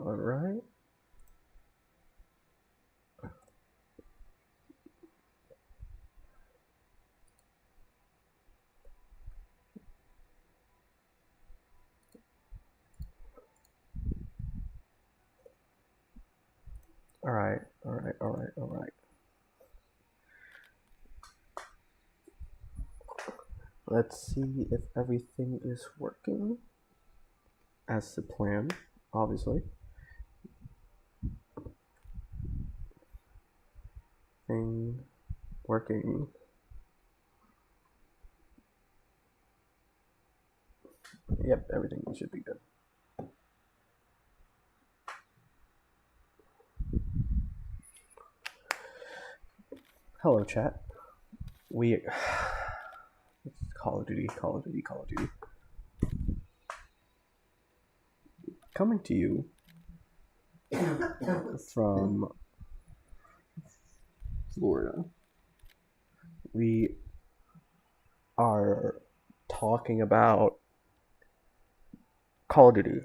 Alright. Alright. Let's see if everything is working as the plan, obviously. Thing working. Yep, everything should be good. Hello, chat. We Call of Duty. Coming to you from Florida. We are talking about Call of Duty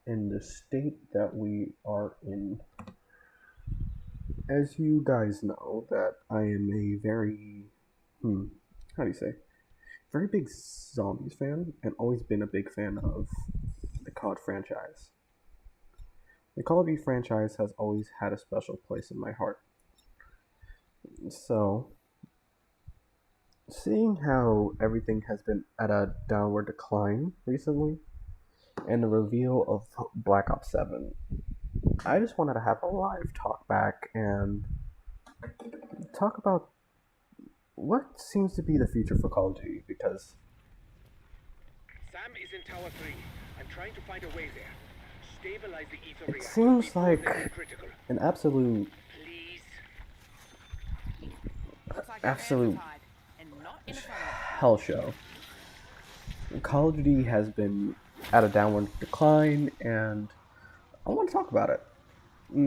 in the state that we are in. As you guys know, that I am a very, how do you say, very big zombies fan, and always been a big fan of the COD franchise. The Call of Duty franchise has always had a special place in my heart. So, seeing how everything has been at a downward decline recently, and the reveal of Black Ops 7, I just wanted to have a live talk back and talk about what seems to be the future for Call of Duty, because Sam is in Tower 3. I'm trying to find a way there. Stabilize the ether it reactor seems before like they go critical. an absolute hell show. Call of Duty has been at a downward decline, and I want to talk about it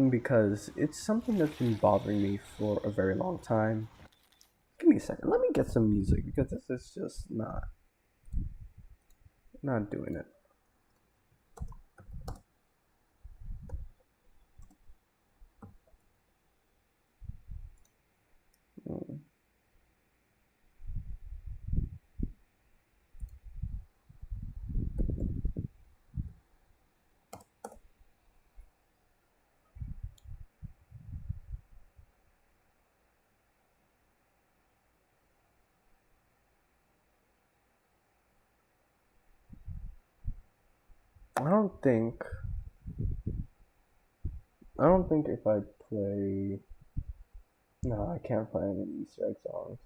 because it's something that's been bothering me for a very long time. Give me a second. Let me get some music, because this is just not doing it. I don't think if I play... No, I can't play any Easter egg songs.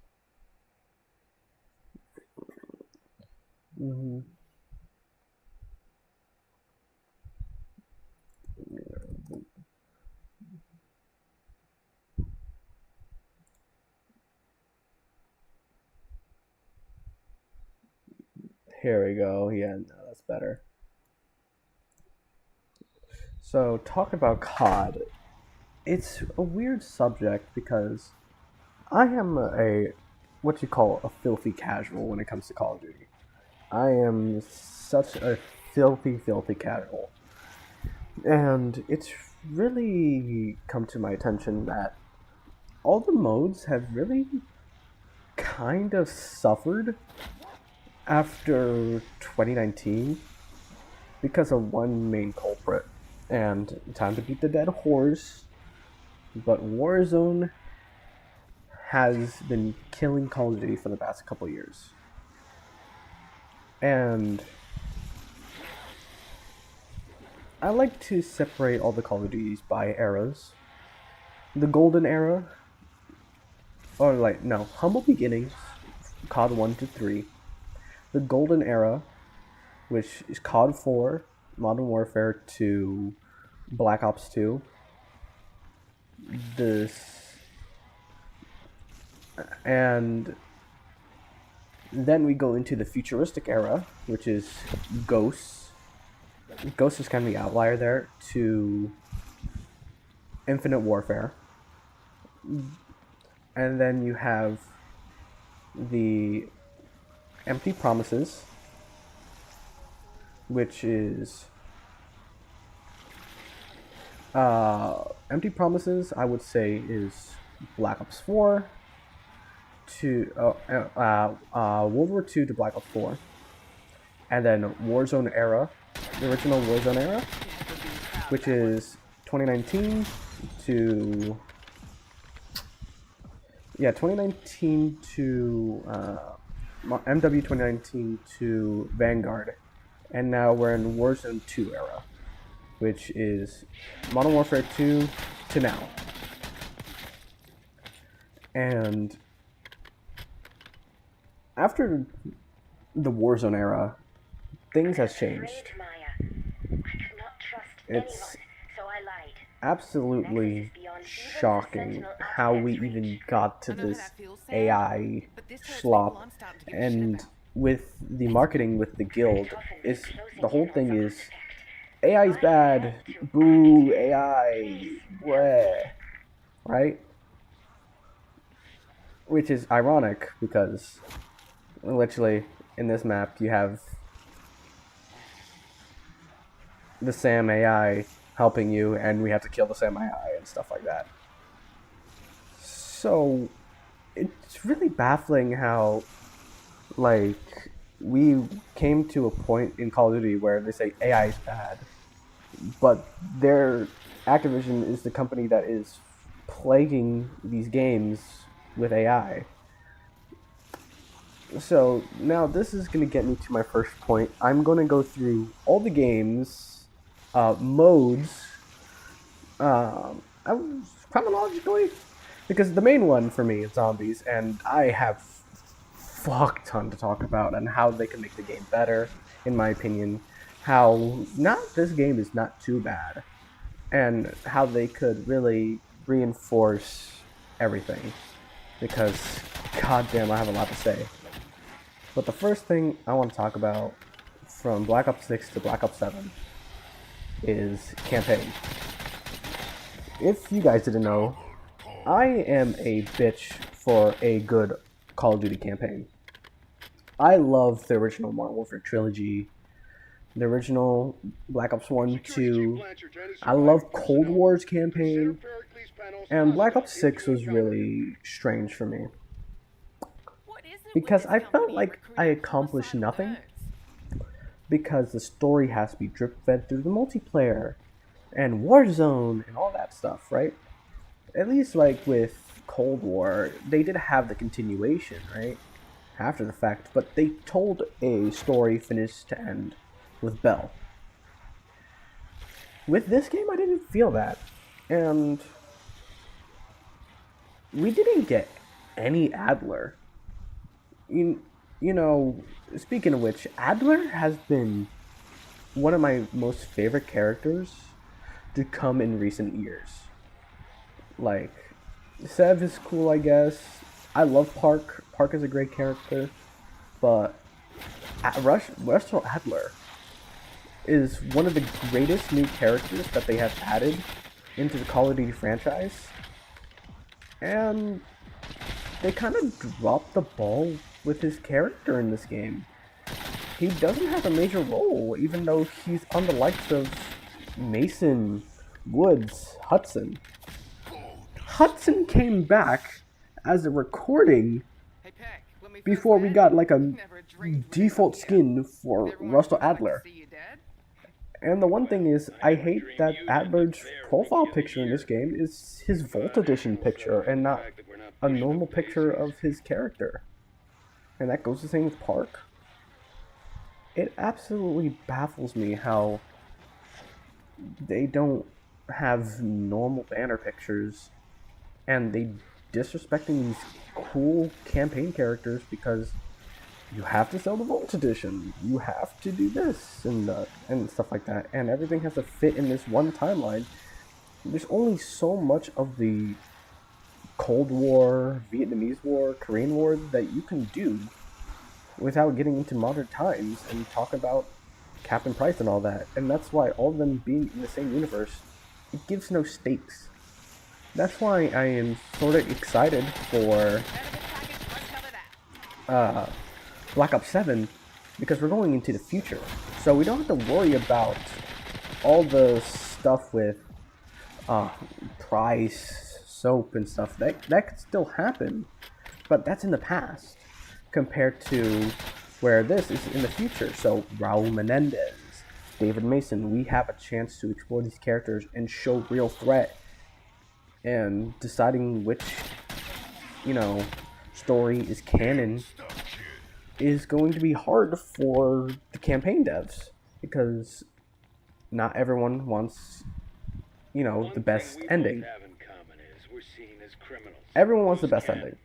Here we go. Yeah, no, that's better. So, talking about COD, it's a weird subject because I am what you call a filthy casual when it comes to Call of Duty. I am such a filthy casual. And it's really come to my attention that all the modes have really kind of suffered after 2019 because of one main culprit. And time to beat the dead horse, but Warzone has been killing Call of Duty for the past couple years. And I like to separate all the Call of Duties by eras. The Golden Era, Humble Beginnings, COD 1 to 3. The Golden Era, which is COD 4, Modern Warfare 2, Black Ops 2. And then we go into the futuristic era, which is Ghosts. Ghosts is kind of the outlier there, to Infinite Warfare. And then you have the Empty Promises, which is Empty Promises, I would say, is Black Ops 4 to World War II to Black Ops 4, and then Warzone era, the original Warzone era, which is 2019 to 2019 to MW 2019 to Vanguard, and now we're in Warzone 2 era, which is Modern Warfare 2 to now. And after the Warzone era, things has changed. It's absolutely shocking how we even got to this AI slop, and with the marketing with the guild, is the whole thing is AI's bad, boo AI, bleh, right? Which is ironic because literally in this map you have the Sam AI helping you, and we have to kill the Sam AI and stuff like that. So it's really baffling how, like, we came to a point in Call of Duty where they say AI is bad, but their Activision is the company that is plaguing these games with AI. So now this is going to get me to my first point. I'm going to go through all the games, modes, chronologically, because the main one for me is zombies, and I have fuck ton to talk about and how they can make the game better, in my opinion. How not this game is not too bad, and how they could really reinforce everything, because goddamn, I have a lot to say. But the first thing I want to talk about from Black Ops 6 to Black Ops 7 is campaign. If you guys didn't know, I am a bitch for a good Call of Duty campaign. I love the original Modern Warfare trilogy, the original Black Ops 1, 2. I love Cold War's campaign, and Black Ops 6 was really strange for me, because I felt like I accomplished nothing, because the story has to be drip fed through the multiplayer and Warzone and all that stuff, right? At least like with Cold War, they did have the continuation, right? After the fact, but they told a story finish to end with Bell. With this game, I didn't feel that, and we didn't get any Adler. You know, speaking of which, Adler has been one of my most favorite characters to come in recent years. Like, Sev is cool, I guess. I love Park. Park is a great character. But Russell Adler is one of the greatest new characters that they have added into the Call of Duty franchise. And they kind of dropped the ball with his character in this game. He doesn't have a major role, even though he's on the likes of Mason, Woods, Hudson. Hudson came back as a recording before we got like a default skin for Russell Adler. And the one thing is, I hate that Adler's profile picture in this game is his Vault Edition picture and not a normal picture of his character. And that goes the same with Park. It absolutely baffles me how they don't have normal banner pictures, and they disrespecting these cool campaign characters because you have to sell the Vault Edition, you have to do this and stuff like that, and everything has to fit in this one timeline. There's only so much of the Cold War, Vietnamese War, Korean War that you can do without getting into modern times and talk about Captain Price and all that. And that's why all of them being in the same universe, it gives no stakes. That's why I am sort of excited for Black Ops 7, because we're going into the future. So we don't have to worry about all the stuff with uh, price, soap, and stuff. That could still happen, but that's in the past compared to where this is in the future. So Raul Menendez, David Mason, we have a chance to explore these characters and show real threat, and deciding which, you know, story is canon is going to be hard for the campaign devs, because not everyone wants, the best ending. Everyone wants the best ending.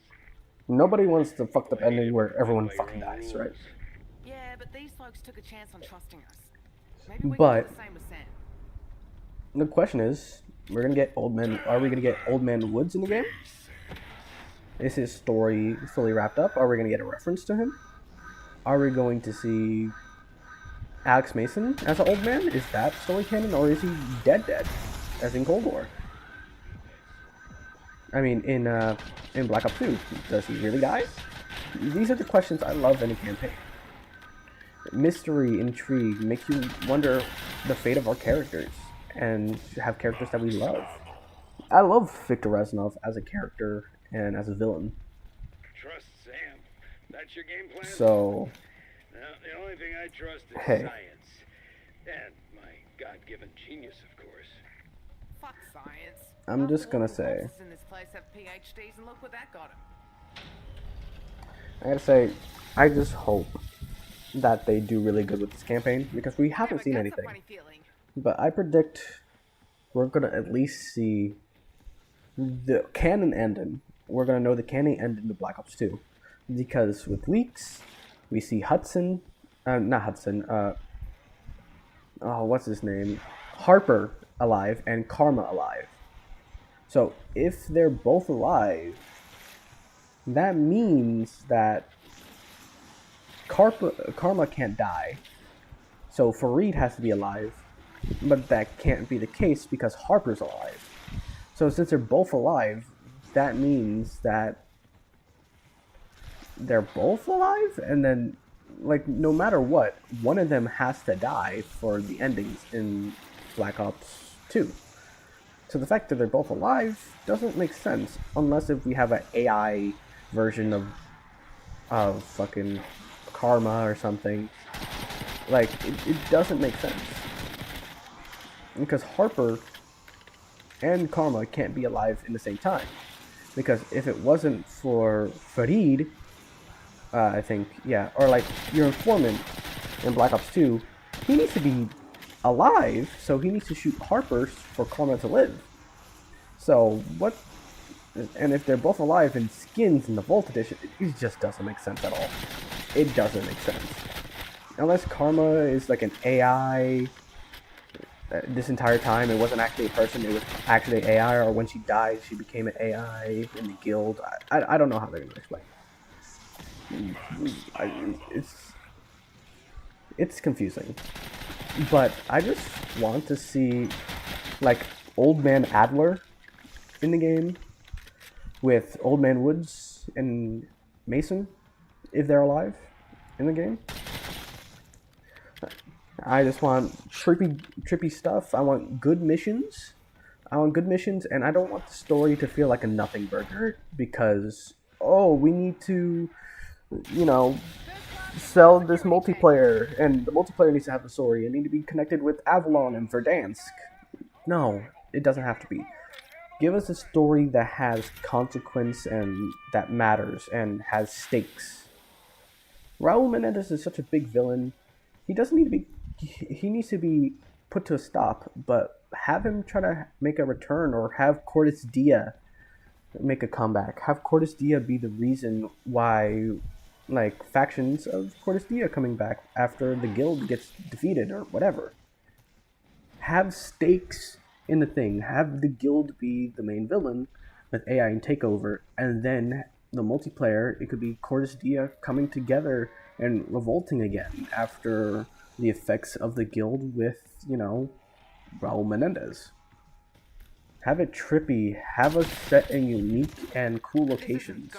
Nobody wants the fucked up ending where everyone fucking dies, right? Yeah, but these folks took a chance on trusting us. Maybe we can But do the same with Sam. the question is, we're gonna get Old Man. Are we gonna get Old Man Woods in the game? Is his story fully wrapped up? Are we gonna get a reference to him? Are we going to see Alex Mason as an old man? Is that story canon, or is he dead, as in Cold War? I mean, in Black Ops 2, does he really die? These are the questions I love in a campaign. Mystery, intrigue, makes you wonder the fate of our characters, and have characters that we love. I love Viktor Reznov as a character and as a villain. Trust Sam. That's your game plan? So, Now, the only thing I trust is hey. science. And my God-given genius, of course. Fuck science. I'm just gonna After all, the say, bosses in this place have PhDs, and look what that got 'em. I gotta say, I just hope that they do really good with this campaign, because we haven't seen That's a anything. funny feeling. But I predict we're gonna at least see the canon ending. We're gonna know the canon ending to Black Ops 2, because with leaks, we see Hudson, not Hudson, what's his name, Harper alive and Karma alive. So if they're both alive, that means that Karma can't die. So Fareed has to be alive, but that can't be the case because Harper's alive. So since they're both alive, that means that they're both alive, and then, like, no matter what, one of them has to die for the endings in Black Ops 2. So the fact that they're both alive doesn't make sense, unless if we have an AI version of fucking Karma or something. Like, it doesn't make sense. Because Harper and Karma can't be alive in the same time. Because if it wasn't for Fareed, I think, yeah, or like your informant in Black Ops 2, he needs to be alive, so he needs to shoot Harper for Karma to live. So, what? And if they're both alive in skins in the Vault Edition, it just doesn't make sense at all. It doesn't make sense. Unless Karma is like an AI this entire time, it wasn't actually a person, it was actually AI, or when she died, she became an AI in the guild. I don't know how they're going to explain it. It's confusing. But I just want to see, like, Old Man Adler in the game with Old Man Woods and Mason, if they're alive in the game. I just want trippy stuff. I want good missions. And I don't want the story to feel like a nothing burger because, we need to, sell this multiplayer, and the multiplayer needs to have a story. It needs to be connected with Avalon and Verdansk. No, it doesn't have to be. Give us a story that has consequence and that matters and has stakes. Raul Menendez is such a big villain. He doesn't need to be. He needs to be put to a stop, but have him try to make a return, or have Cortes Dia make a comeback. Have Cortes Dia be the reason why, like, factions of Cortes Dia coming back after the guild gets defeated or whatever. Have stakes in the thing. Have the guild be the main villain with AI and takeover, and then the multiplayer, it could be Cortes Dia coming together and revolting again after the effects of the guild with, Raul Menendez. Have it trippy, have us set in unique and cool locations.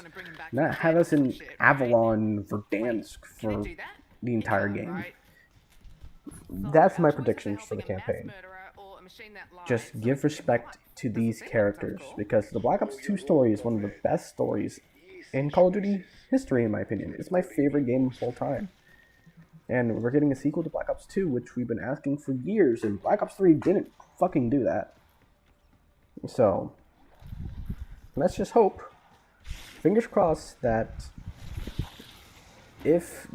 Not have us in Avalon, Verdansk for the entire game. That's my predictions for the campaign. machine that lies. just give respect to these characters, because the Black Ops 2 story is one of the best stories in Call of Duty history, in my opinion. It's my favorite game of all time. And we're getting a sequel to Black Ops 2, which we've been asking for years, and Black Ops 3 didn't fucking do that. So, let's just hope, fingers crossed, that if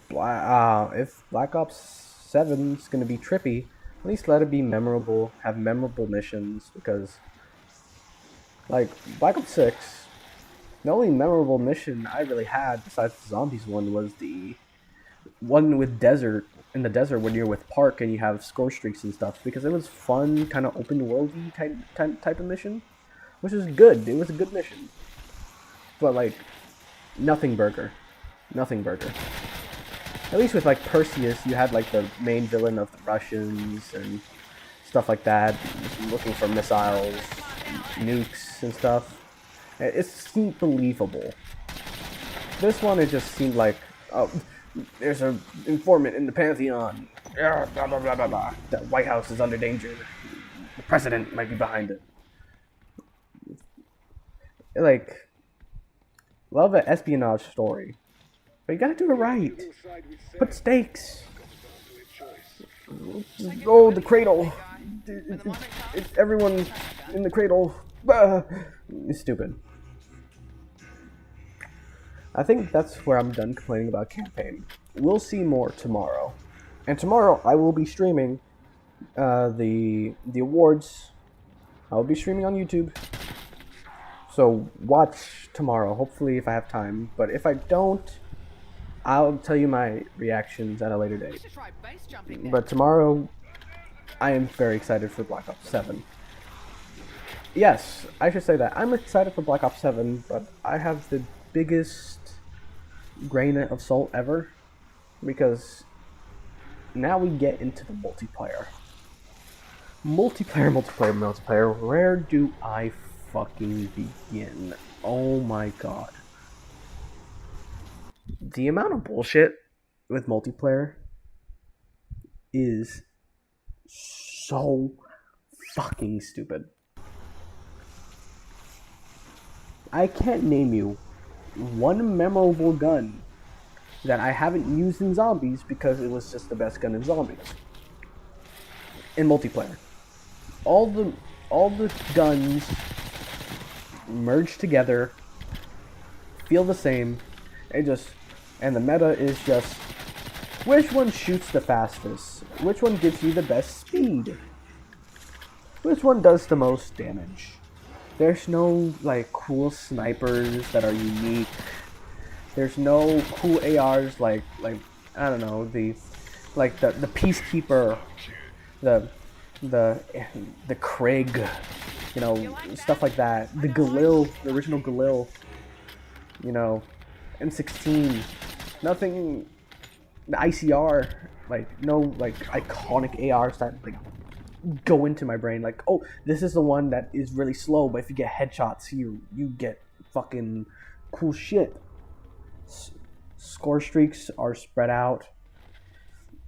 Black Ops 7 is going to be trippy, at least let it be memorable, have memorable missions, because, like, Black Ops 6, the only memorable mission I really had, besides the zombies one, was the one with in the desert when you're with Park and you have score streaks and stuff, because it was fun, kind of open worldy type of mission, which is good. It was a good mission, but like nothing burger. At least with like Perseus, you had like the main villain of the Russians and stuff like that, looking for missiles, and nukes and stuff. It seemed believable. This one, it just seemed like, oh, there's an informant in the Pantheon. Blah, blah, blah, blah, blah. The White House is under danger. The president might be behind it. Like, love an espionage story, but you gotta do it right. Put stakes. Oh, the cradle. It's everyone in the cradle. It's stupid. I think that's where I'm done complaining about campaign. We'll see more tomorrow. And tomorrow I will be streaming the awards. I will be streaming on YouTube. So watch tomorrow, hopefully, if I have time. But if I don't, I'll tell you my reactions at a later date. But tomorrow, I am very excited for Black Ops 7. Yes, I should say that. I'm excited for Black Ops 7, but I have the biggest grain of salt ever, because now we get into the multiplayer. Multiplayer. Where do I fucking begin? Oh my god. The amount of bullshit with multiplayer is so fucking stupid. I can't name you one memorable gun that I haven't used in zombies because it was just the best gun in zombies. In multiplayer, all the guns merge together, feel the same, and the meta is just which one shoots the fastest, which one gives you the best speed, which one does the most damage. There's no, like, cool snipers that are unique. There's no cool ARs like I don't know, the Peacekeeper, the Krieg, you know, stuff like that. The Galil, the original Galil, you know, M16. Nothing. The ICR, like, no, like, iconic ARs that, like, go into my brain, like, oh, this is the one that is really slow, but if you get headshots, you get fucking cool shit. Score streaks are spread out.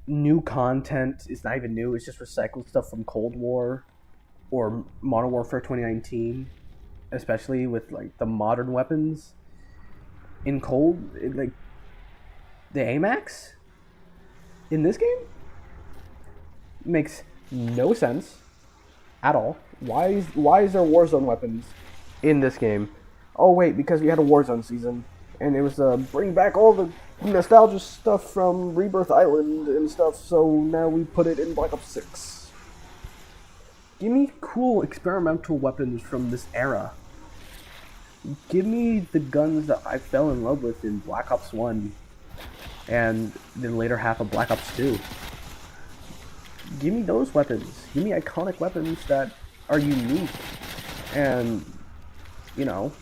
New content is not even new, it's just recycled stuff from Cold War or Modern Warfare 2019, especially with, like, the modern weapons in like the AMAX in this game makes no sense at all. Why is there Warzone weapons in this game? Oh wait, because we had a Warzone season, and it was bring back all the nostalgia stuff from Rebirth Island and stuff, so now we put it in Black Ops 6. Give me cool experimental weapons from this era. Give me the guns that I fell in love with in Black Ops 1 and the later half of Black Ops 2. Give me those weapons. Give me iconic weapons that are unique. And, you know,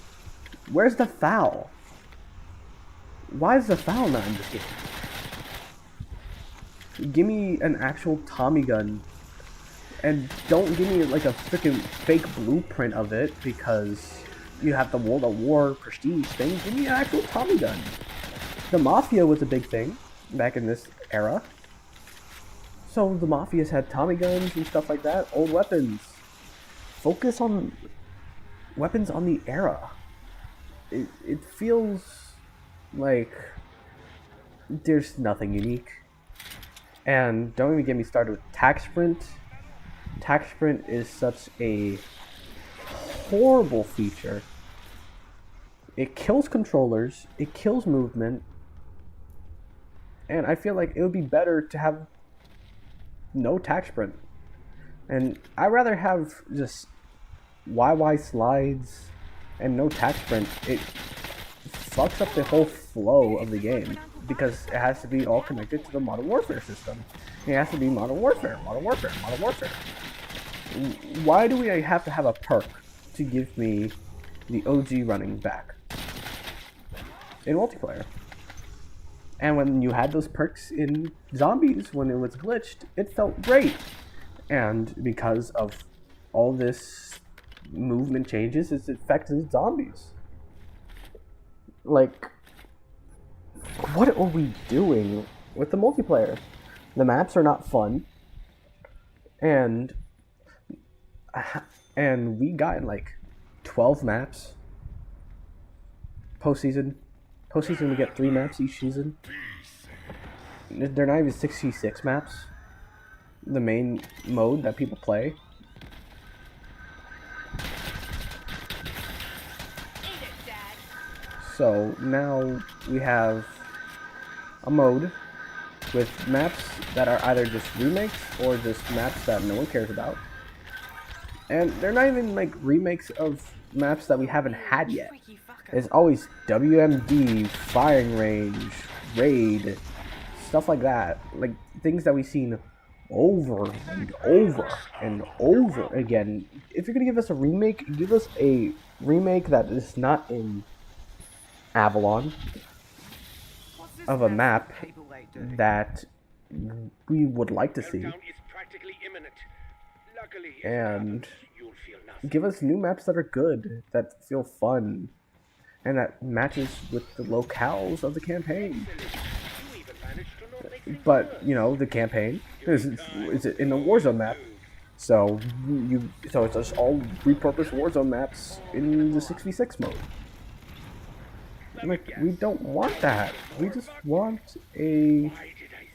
where's the FAL? Why is the FAL not in this game? Give me an actual Tommy gun. And don't give me, like, a freaking fake blueprint of it because you have the World of War prestige thing. Give me an actual Tommy gun. The Mafia was a big thing back in this era. So the Mafia's had Tommy guns and stuff like that, old weapons. Focus on weapons on the era. It feels like there's nothing unique. And don't even get me started with Tac Sprint. Tac Sprint is such a horrible feature. It kills controllers, it kills movement, and I feel like it would be better to have no Tac Sprint. And I'd rather have just YY slides and no Tac Sprint. It fucks up the whole flow of the game because it has to be all connected to the Modern Warfare system. It has to be Modern Warfare, Modern Warfare, Modern Warfare. Why do we have to have a perk to give me the OG running back in multiplayer? And when you had those perks in zombies, when it was glitched, it felt great. And because of all this movement changes, it's affected zombies. Like, what are we doing with the multiplayer? The maps are not fun, and we got like 12 maps postseason. Postseason we get 3 maps each season. They're not even 66 maps. The main mode that people play. So now we have a mode with maps that are either just remakes or just maps that no one cares about. And they're not even like remakes of maps that we haven't had yet. It's always WMD, firing range, raid, stuff like that. Like things that we've seen over and over and over again. If you're gonna give us a remake, give us a remake that is not in Avalon of a map that we would like to see. And give us new maps that are good, that feel fun, and that matches with the locales of the campaign. But you know, the campaign is in the Warzone map, so it's just all repurposed Warzone maps in the 6v6 mode. Like, we don't want that. We just want a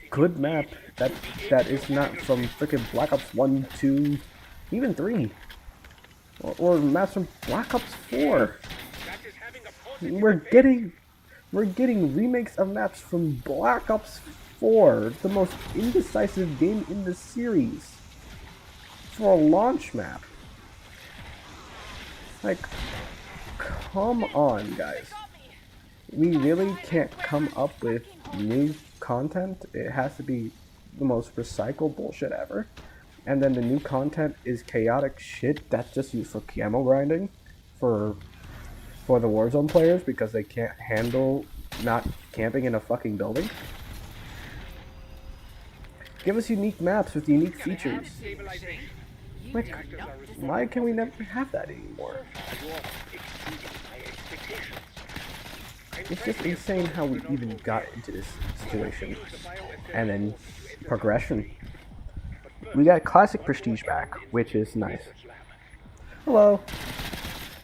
good map that is not from freaking Black Ops 1, 2, even 3, or maps from Black Ops 4. We're getting remakes of maps from Black Ops 4, the most indecisive game in the series, for a launch map. Like, come on, guys. We really can't come up with new content. It has to be the most recycled bullshit ever. And then the new content is chaotic shit that's just used for camo grinding for the Warzone players because they can't handle not camping in a fucking building. Give us unique maps with unique features. Like, why can we never have that anymore? It's just insane how we even got into this situation. And then progression. We got Classic Prestige back, which is nice. Hello.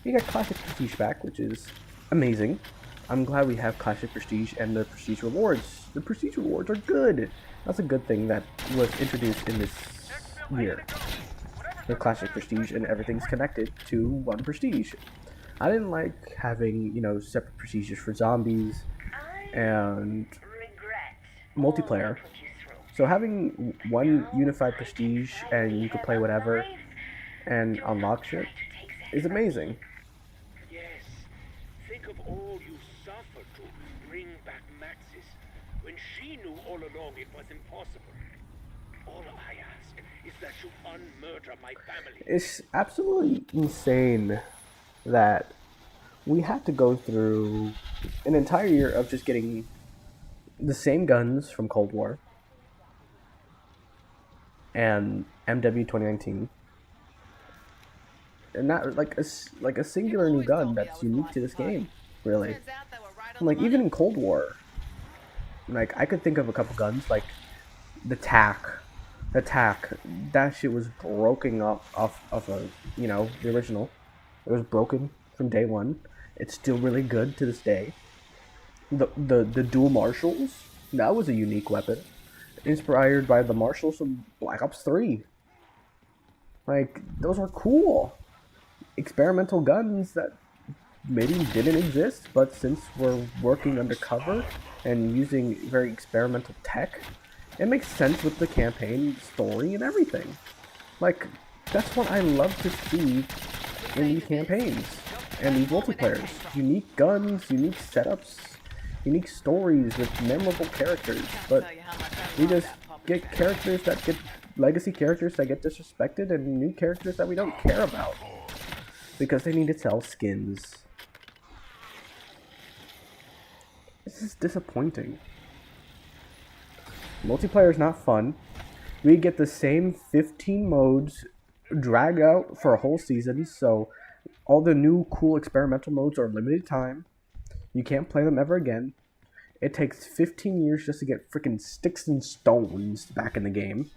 We got Classic Prestige back, which is amazing. I'm glad we have Classic Prestige and the Prestige rewards. The Prestige rewards are good. That's a good thing that was introduced in this year. The Classic Prestige and everything's connected to one Prestige. I didn't like having, you know, separate procedures for zombies and multiplayer. So having one unified prestige and you could play whatever and unlock shit is amazing. Yes, think of all you suffered to bring back Maxis when she knew all along it was impossible. All I ask is that you unmurder my family. It's absolutely insane that we had to go through an entire year of just getting the same guns from Cold War and MW 2019, and not like a singular new gun that's unique to this game, really. And like even in Cold War, like I could think of a couple guns like the TAC attack. That shit was broken up off of a, the original. It was broken from day one. It's still really good to this day. The dual marshals, that was a unique weapon, inspired by the marshals from Black Ops 3. Like, those were cool. Experimental guns that maybe didn't exist, but since we're working undercover and using very experimental tech, it makes sense with the campaign, story, and everything. Like, that's what I love to see in these campaigns and these multiplayers. Unique guns, unique setups, unique stories with memorable characters, but we just get characters that get legacy characters that get disrespected and new characters that we don't care about because they need to sell skins. This is disappointing. Multiplayer is not fun. We get the same 15 modes drag out for a whole season, so all the new cool experimental modes are limited time. You can't play them ever again. It takes 15 years just to get freaking sticks and stones back in the game.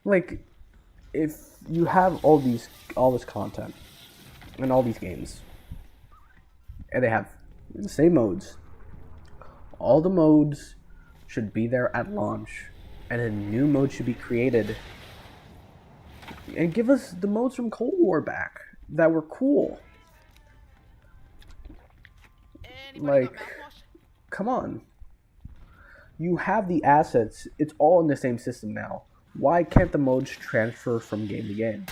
Like, if you have all this content and all these games, and they have the same modes, all the modes should be there at launch, and a new mode should be created. And give us the modes from Cold War back that were cool. Like, come on. You have the assets. It's all in the same system now. Why can't the modes transfer from game to game?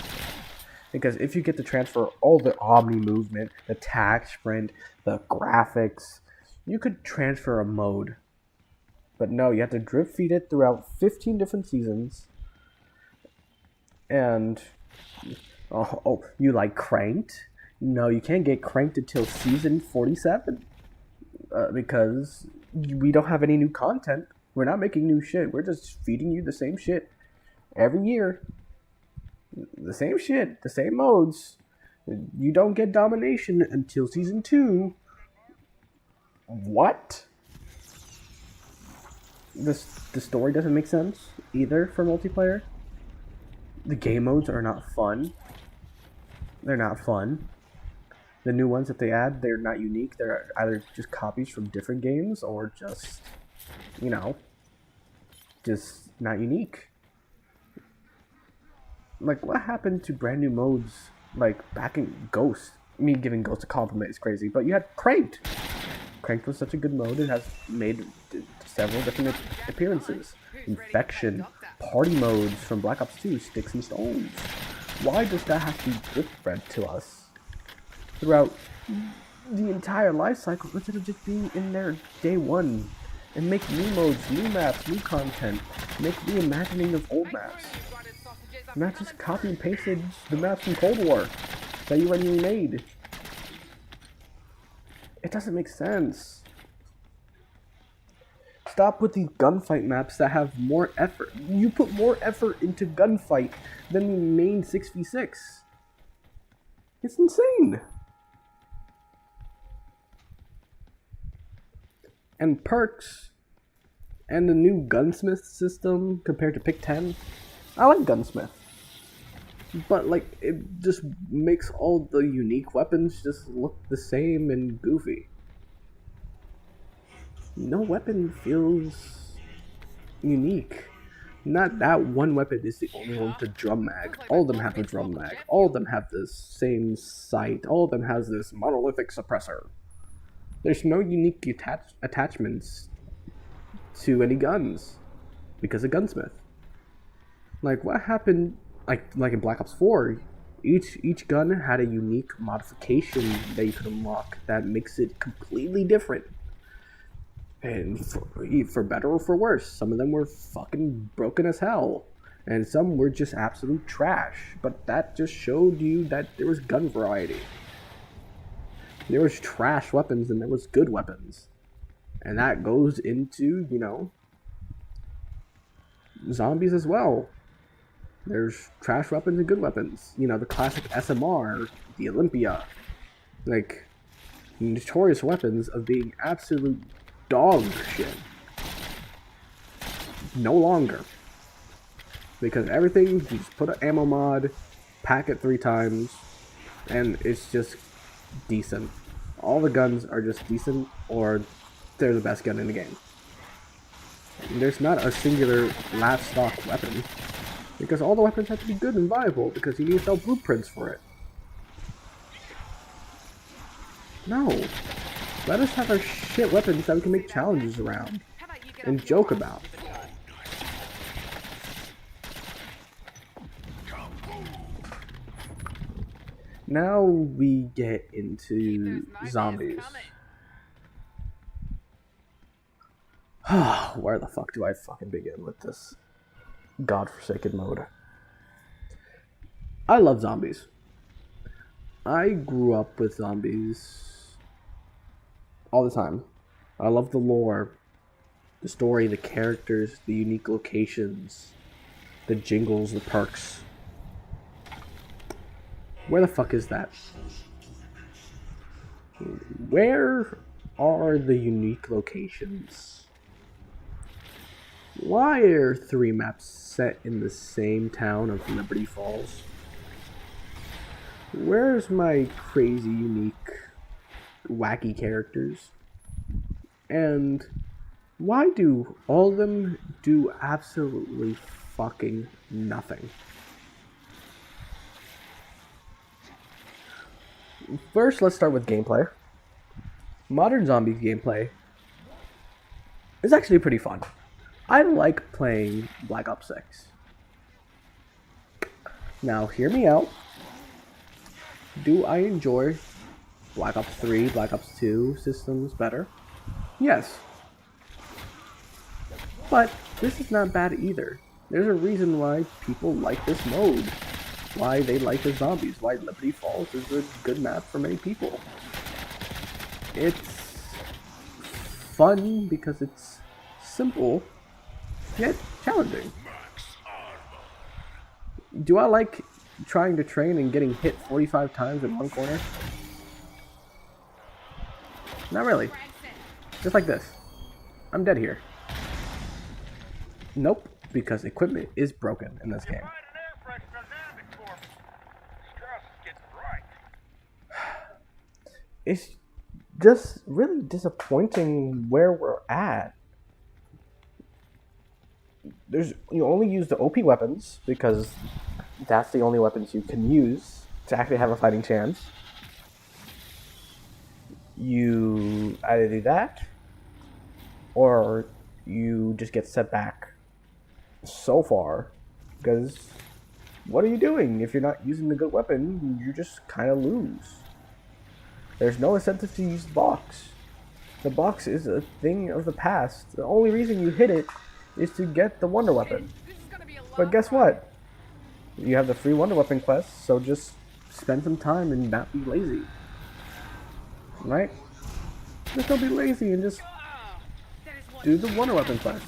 Because if you get to transfer all the Omni movement, the attack, sprint, the graphics, you could transfer a mode. But no, you have to drip feed it throughout 15 different seasons. And, you like cranked? No, you can't get cranked until season 47. Because we don't have any new content. We're not making new shit. We're just feeding you the same shit every year. The same shit, the same modes. You don't get domination until season 2. What? The story doesn't make sense either for multiplayer. The game modes are not fun. They're not fun. The new ones that they add, they're not unique. They're either just copies from different games or just, just not unique. Like, what happened to brand new modes, like, back in Ghost? Me giving Ghost a compliment is crazy, but you had Cranked. Cranked was such a good mode. It has made several different appearances. Infection, party modes from Black Ops 2, Sticks and Stones. Why does that have to be drip-fed to us throughout the entire life cycle instead of just being in there day one? And make new modes, new maps, new content. Make reimagining of old maps. Not just copy and pasted the maps from Cold War that you already made. It doesn't make sense. Stop with these gunfight maps that have more effort. You put more effort into gunfight than the main 6v6. It's insane. And perks and the new gunsmith system compared to Pick 10. I like gunsmith. But, like, it just makes all the unique weapons just look the same and goofy. No weapon feels unique. Not that one weapon is the only one with the drum mag. All of them have the drum mag. All of them have the same sight. All of them has this monolithic suppressor. There's no unique attachments to any guns because of gunsmith. Like, what happened? Like in Black Ops 4, each gun had a unique modification that you could unlock that makes it completely different. And for better or for worse, some of them were fucking broken as hell, and some were just absolute trash. But that just showed you that there was gun variety. There was trash weapons and there was good weapons, and that goes into zombies as well. There's trash weapons and good weapons. The classic SMR, the Olympia. Like, notorious weapons of being absolute dog shit. No longer. Because everything, you just put an ammo mod, pack it 3 times, and it's just decent. All the guns are just decent, or they're the best gun in the game. And there's not a singular last stock weapon, because all the weapons have to be good and viable, because you need to sell blueprints for it. No. Let us have our shit weapons that we can make challenges around, and joke about. Now we get into zombies. Where the fuck do I fucking begin with this godforsaken mode? I love zombies. I grew up with zombies all the time. I love the lore, the story, the characters, the unique locations, the jingles, the perks. Where the fuck is that? Where are the unique locations? Why are 3 maps set in the same town of Liberty Falls? Where's my crazy, unique, wacky characters? And why do all of them do absolutely fucking nothing? First, let's start with gameplay. Modern Zombies gameplay is actually pretty fun. I like playing Black Ops 6. Now, hear me out. Do I enjoy Black Ops 3, Black Ops 2 systems better? Yes. But this is not bad either. There's a reason why people like this mode. Why they like the zombies, why Liberty Falls is a good map for many people. It's fun because it's simple, yet challenging. Do I like trying to train and getting hit 45 times in one corner? Not really. Just like this. I'm dead here. Nope, because equipment is broken in this game. It's just really disappointing where we're at. You only use the OP weapons because that's the only weapons you can use to actually have a fighting chance. You either do that or you just get set back so far because what are you doing? If you're not using the good weapon, you just kind of lose. There's no incentive to use the box. The box is a thing of the past. The only reason you hit it is to get the wonder weapon. But guess what? You have the free wonder weapon quest, so just spend some time and not be lazy. Right? Just don't be lazy and just do the wonder weapon quest.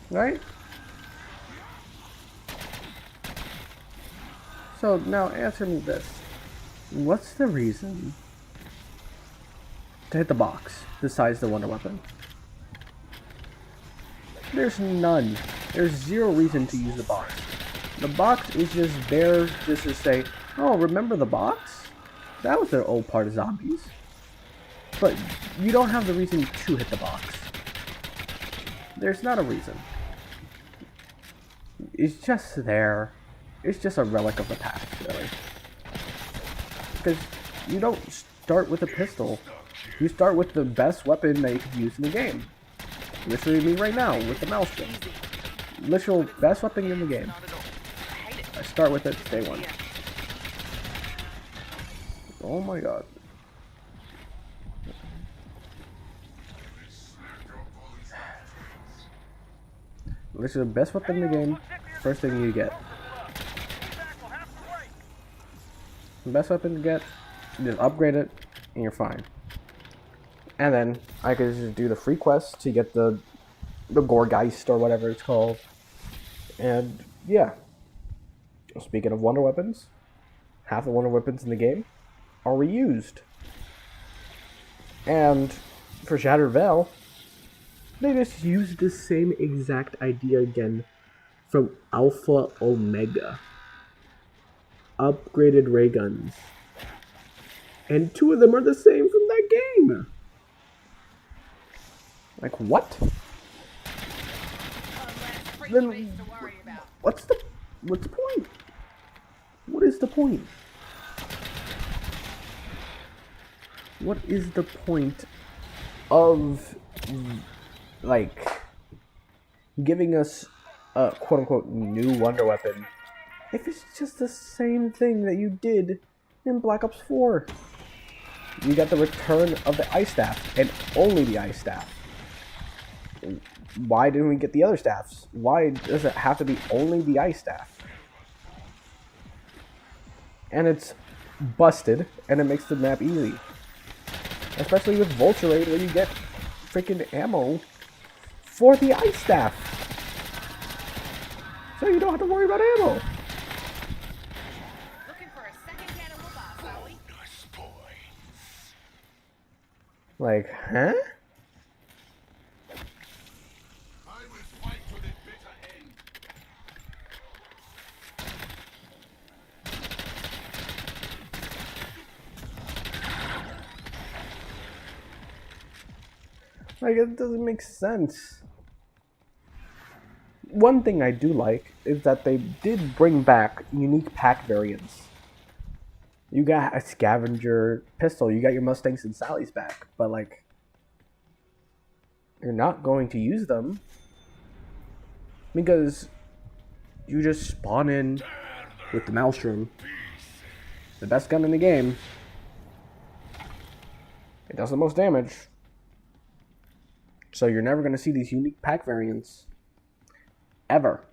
Right? So now answer me this. What's the reason to hit the box besides the wonder weapon? There's none. There's zero reason to use the box. The box is just there just to say, oh, remember the box? That was an old part of zombies. But you don't have the reason to hit the box. There's not a reason. It's just there. It's just a relic of the past, really. Because you don't start with a pistol. You start with the best weapon that you can use in the game. Literally me right now with the mouse gun. Literal best weapon in the game. I start with it day one. Oh my god. Literally the best weapon in the game. First thing you get. The best weapon to get, just upgrade it, and you're fine. And then I could just do the free quest to get the Gorgeist or whatever it's called. And yeah. Speaking of wonder weapons, half the wonder weapons in the game are reused. And for Shattered Veil, They just used the same exact idea again from Alpha Omega. Upgraded ray guns. And two of them are the same from that game. Like, what? Then what's the point? What is the point? What is the point of, like, giving us a quote-unquote new wonder weapon if it's just the same thing that you did in Black Ops 4? You got the return of the Ice Staff, and only the Ice Staff. Why didn't we get the other staffs? Why does it have to be only the Ice Staff? And it's busted, and it makes the map easy. Especially with Vulture Raid, where you get freaking ammo for the Ice Staff. So you don't have to worry about ammo. Looking for a second can of whoop-off, are we? Like, huh? Like, it doesn't make sense. One thing I do like is that they did bring back unique pack variants. You got a scavenger pistol, you got your Mustangs and Sally's back, but like, you're not going to use them because you just spawn in with the Maelstrom, the best gun in the game. It does the most damage. So you're never going to see these unique pack variants. Ever.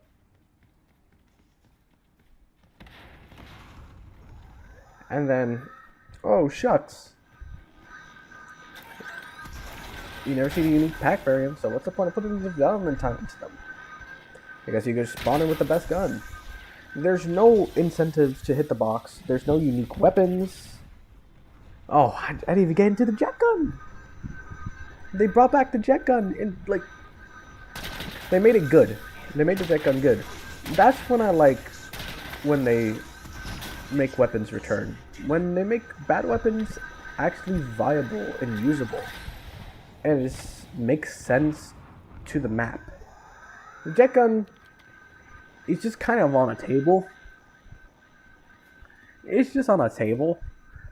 And then, oh shucks. You never see the unique pack variants, so what's the point of putting the development time into them? I guess you could spawn in with the best gun. There's no incentive to hit the box. There's no unique weapons. Oh, I didn't even get into the jet gun. They brought back the jet gun and like they made it good. They made the jet gun good. That's when I like when they make weapons return. When they make bad weapons actually viable and usable. And it makes sense to the map. The jet gun is just kind of on a table. It's just on a table.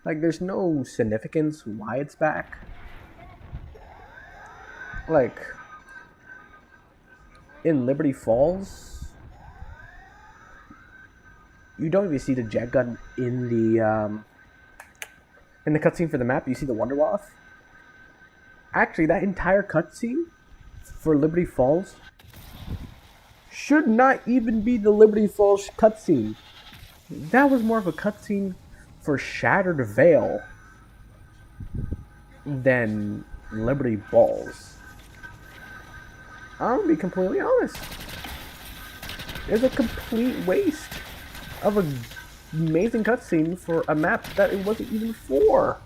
Like there's no significance why it's back. Like, in Liberty Falls, you don't even see the jet gun in the cutscene for the map. You see the Wonderwaff. Actually, that entire cutscene for Liberty Falls should not even be the Liberty Falls cutscene. That was more of a cutscene for Shattered Veil than Liberty Balls. I'm gonna be completely honest. It's a complete waste of an amazing cutscene for a map that it wasn't even for.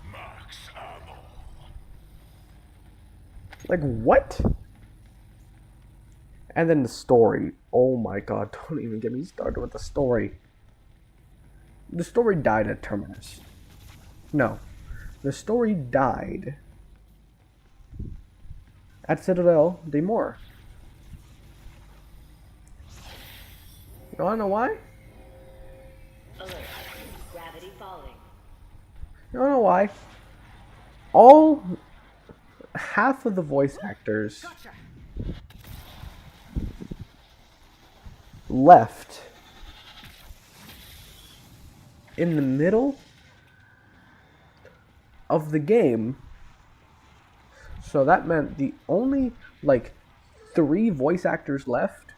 Like, what? And then the story. Oh my god, don't even get me started with the story. The story died at Terminus. No. The story died at Citadel de Moore. You wanna know why? Alert. Gravity falling. You wanna know why? Half of the voice actors left in the middle of the game. So that meant the only, like, 3 voice actors left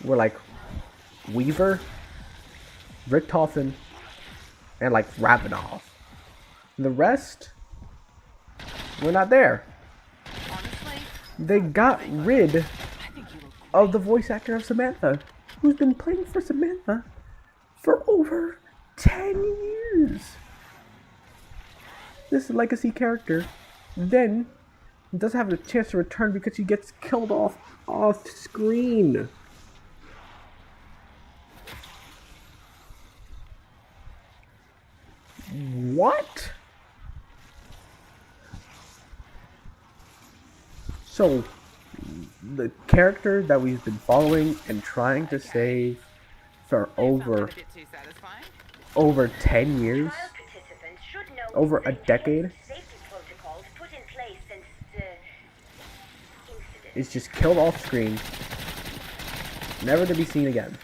were, like, Weaver, Richtofen, and, like, Ravenov. The rest were not there. Honestly, They got rid of the voice actor of Samantha, who's been playing for Samantha for over 10 years. This legacy character then He doesn't have a chance to return because he gets killed off screen. What? So, the character that we've been following and trying to save for over 10 years, Trial participants should know over a the decade, safety protocols put in place since the incident. is just killed off screen, never to be seen again.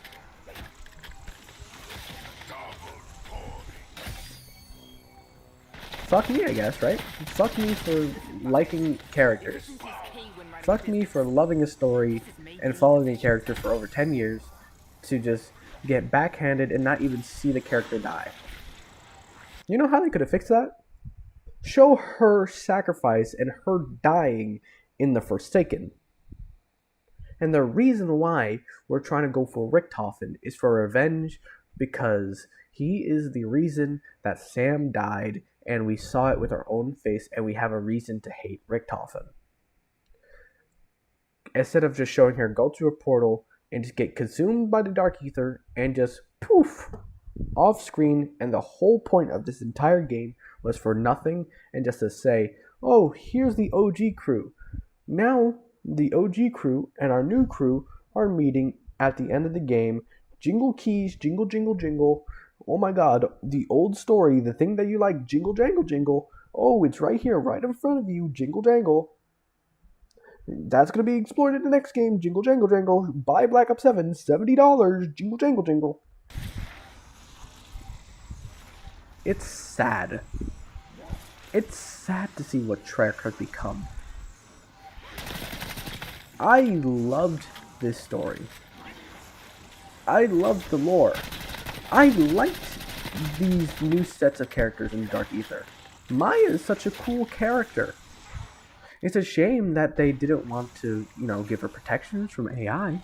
Fuck me, I guess, right? Fuck me for liking characters. Fuck me for loving a story and following a character for over 10 years to just get backhanded and not even see the character die. You know how they could have fixed that? Show her sacrifice and her dying in The Forsaken. And the reason why we're trying to go for Richthofen is for revenge, because he is the reason that Sam died, and we saw it with our own face, and we have a reason to hate Richthofen. Instead of just showing her go to a portal and just get consumed by the Dark Ether and just poof off screen, and the whole point of this entire game was for nothing and just to say, oh, here's the OG crew. Now the OG crew and our new crew are meeting at the end of the game. Jingle keys, jingle, jingle, jingle. Oh my god, the old story, the thing that you like, jingle, jangle, jingle. Oh, it's right here, right in front of you, jingle, jangle. That's going to be explored in the next game, jingle, jangle, jangle. Buy Black Ops 7, $70, jingle, jangle, jingle. It's sad. It's sad to see what Treyarch has become. I loved this story. I loved the lore. I liked these new sets of characters in Dark Ether. Maya is such a cool character. It's a shame that they didn't want to, give her protections from AI.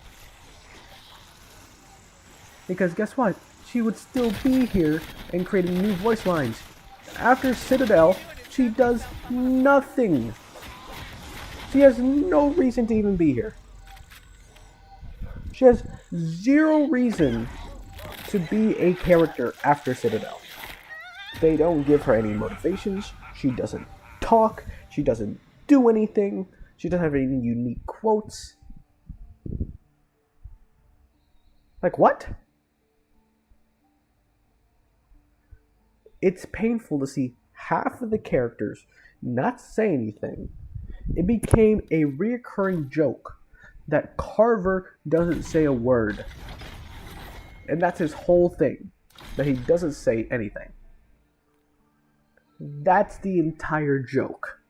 Because guess what? She would still be here and creating new voice lines. After Citadel, she does nothing. She has no reason to even be here. She has zero reason to be a character after Citadel. They don't give her any motivations. She doesn't talk. She doesn't do anything. She doesn't have any unique quotes. Like what? It's painful to see half of the characters not say anything. It became a reoccurring joke that Carver doesn't say a word. And that's his whole thing, that he doesn't say anything. That's the entire joke.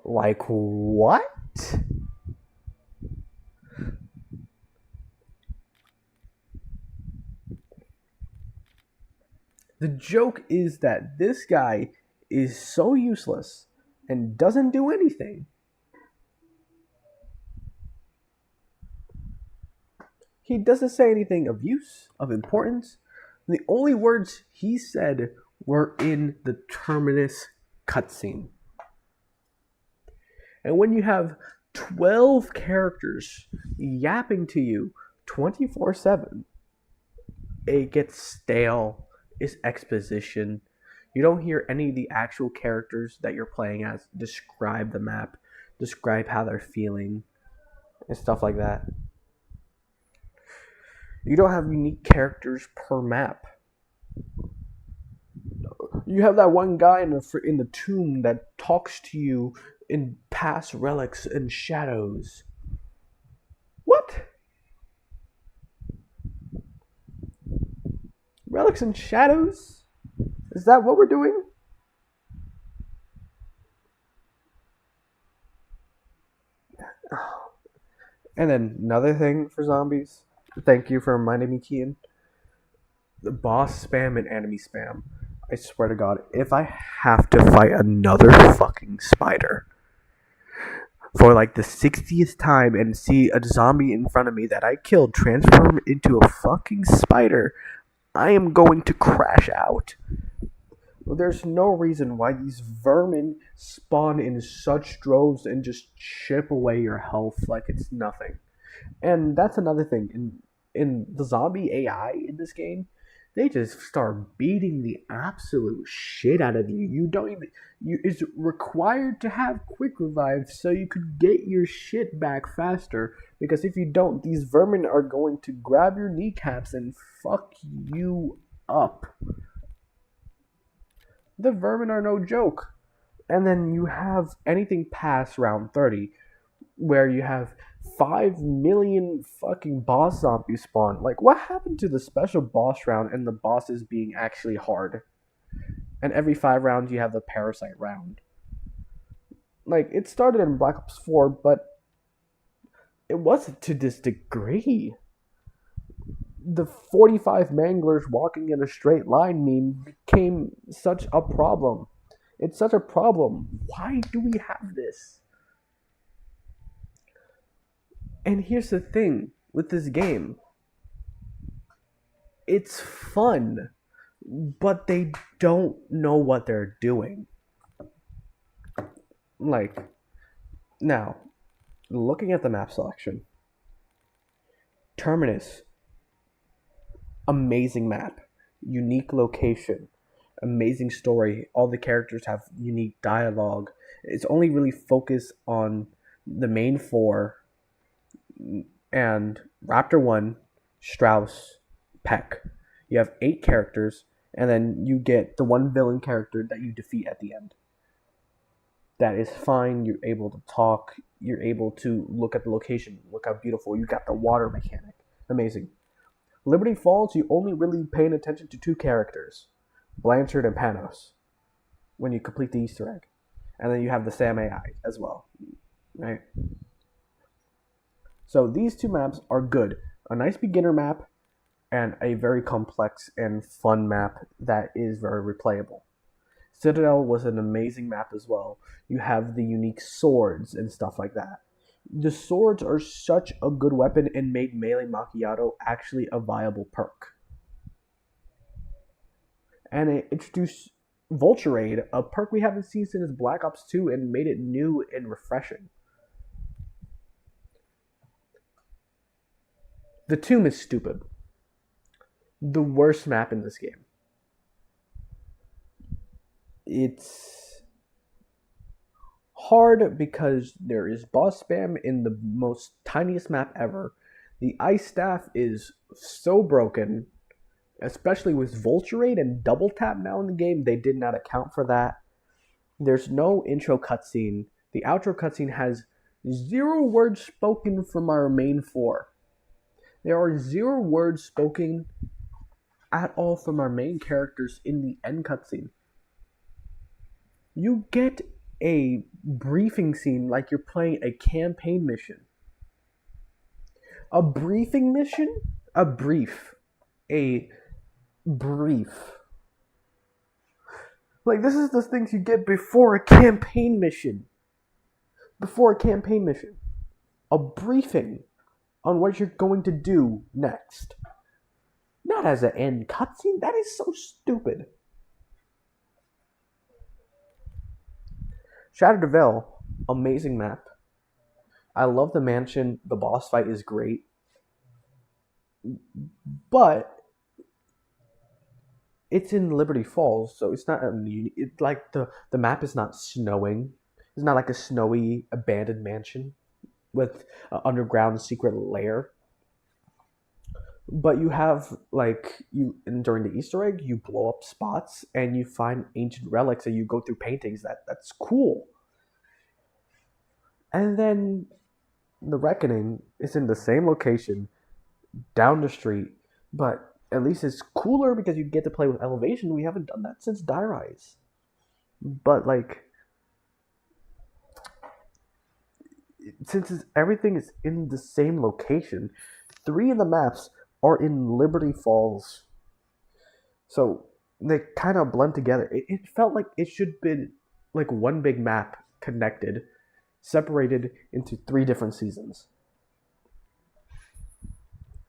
Like what? The joke is that this guy is so useless and doesn't do anything. He doesn't say anything of use, of importance. The only words he said were in the Terminus cutscene. And when you have 12 characters yapping to you 24/7, it gets stale. It's exposition. You don't hear any of the actual characters that you're playing as describe the map, describe how they're feeling, and stuff like that. You don't have unique characters per map. You have that one guy in the tomb that talks to you in past relics and shadows. What? Relics and shadows? Is that what we're doing? And then another thing for zombies. Thank you for reminding me, Kian. The boss spam and enemy spam. I swear to God, if I have to fight another fucking spider for like the 60th time and see a zombie in front of me that I killed transform into a fucking spider, I am going to crash out. there's no reason why these vermin spawn in such droves and just chip away your health like it's nothing. And that's another thing. In the zombie AI in this game, they just start beating the absolute shit out of you. You don't even it's required to have quick revive so you could get your shit back faster, because if you don't, these vermin are going to grab your kneecaps and fuck you up. The vermin are no joke. And then you have anything past round 30 where you have 5 million fucking boss zombies spawn. Like, what happened to the special boss round and the bosses being actually hard? And every 5 rounds you have the parasite round. Like, it started in Black Ops 4, but it wasn't to this degree. The 45 manglers walking in a straight line meme became such a problem. It's such a problem. Why do we have this? And here's the thing with this game. It's fun, but they don't know what they're doing. Like, now, looking at the map selection, Terminus, amazing map, unique location, amazing story. All the characters have unique dialogue. It's only really focused on the main 4 and Raptor 1, Strauss, Peck. You have 8 characters, and then you get the one villain character that you defeat at the end. That is fine. You're able to talk. You're able to look at the location. Look how beautiful. You got the water mechanic. Amazing. Liberty Falls, you only really paying attention to 2 characters, Blanchard and Panos, when you complete the Easter egg. And then you have the Sam AI as well, right? So these 2 maps are good. A nice beginner map and a very complex and fun map that is very replayable. Citadel was an amazing map as well. You have the unique swords and stuff like that. The swords are such a good weapon and made Melee Macchiato actually a viable perk. And it introduced Vulture Raid, a perk we haven't seen since Black Ops 2, and made it new and refreshing. The Tomb is stupid. The worst map in this game. It's hard because there is boss spam in the most tiniest map ever. The ice staff is so broken, especially with Vulture Raid and double tap now in the game. They did not account for that. There's no intro cutscene. The outro cutscene has 0 words spoken from our main 4. There are 0 words spoken at all from our main characters in the end cutscene. You get a briefing scene like you're playing a campaign mission. A briefing mission? A brief. A brief. Like, this is the things you get before a campaign mission. Before a campaign mission. A briefing on what you're going to do next. Not as an end cutscene. That is so stupid. Shattered Veil, amazing map. I love the mansion. The boss fight is great. But it's in Liberty Falls, so it's not like the map is not snowing. It's not like a snowy abandoned mansion with an underground secret lair. But you have, like, during the Easter egg, you blow up spots and you find ancient relics and you go through paintings. That's cool. And then the Reckoning is in the same location, down the street, but at least it's cooler because you get to play with elevation. We haven't done that since Die Rise. But, like, since everything is in the same location, 3 of the maps are in Liberty Falls. So they kind of blend together. It felt like it should be like one big map connected, separated into 3 different seasons.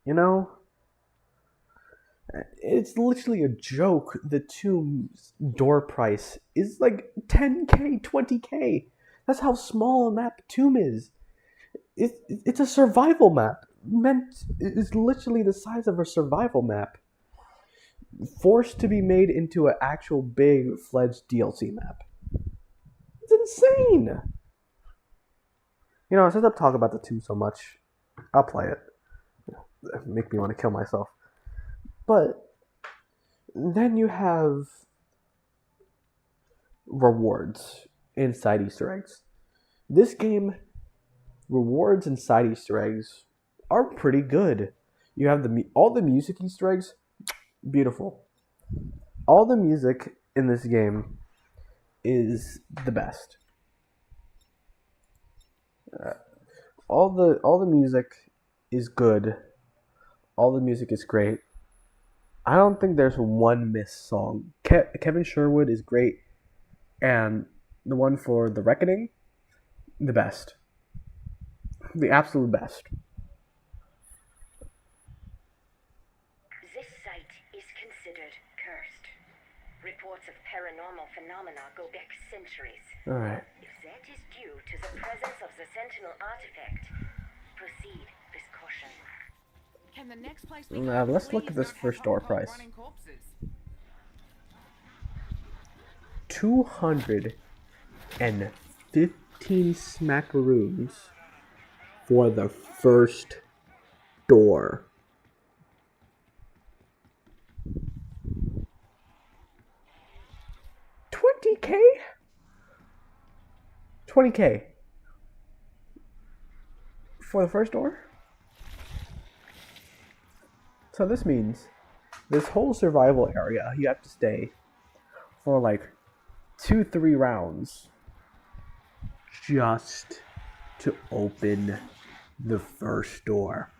You know? It's literally a joke. The tomb's door price is like 10k, 20k. That's how small a map tomb is. It's a survival map. Meant is literally the size of a survival map. Forced to be made into an actual big fledged DLC map. It's insane. You know, since I'm talking about the tomb so much, I'll play it. Make me want to kill myself. But then you have rewards inside Easter eggs. This game, rewards inside Easter eggs are pretty good. You have all the music Easter eggs, beautiful. All the music in this game is the best. All the music is good. All the music is great. I don't think there's one missed song. Kevin Sherwood is great, and the one for The Reckoning, the best. The absolute best. This site is considered cursed. Reports of paranormal phenomena go back centuries. Alright. If that is due to the presence of the Sentinel artifact, proceed with caution. Can the next place Now, let's look at this first door price. 215 smackaroons for the first door. $20K for the first door? So this means this whole survival area you have to stay for like 2-3 rounds just to open the first door.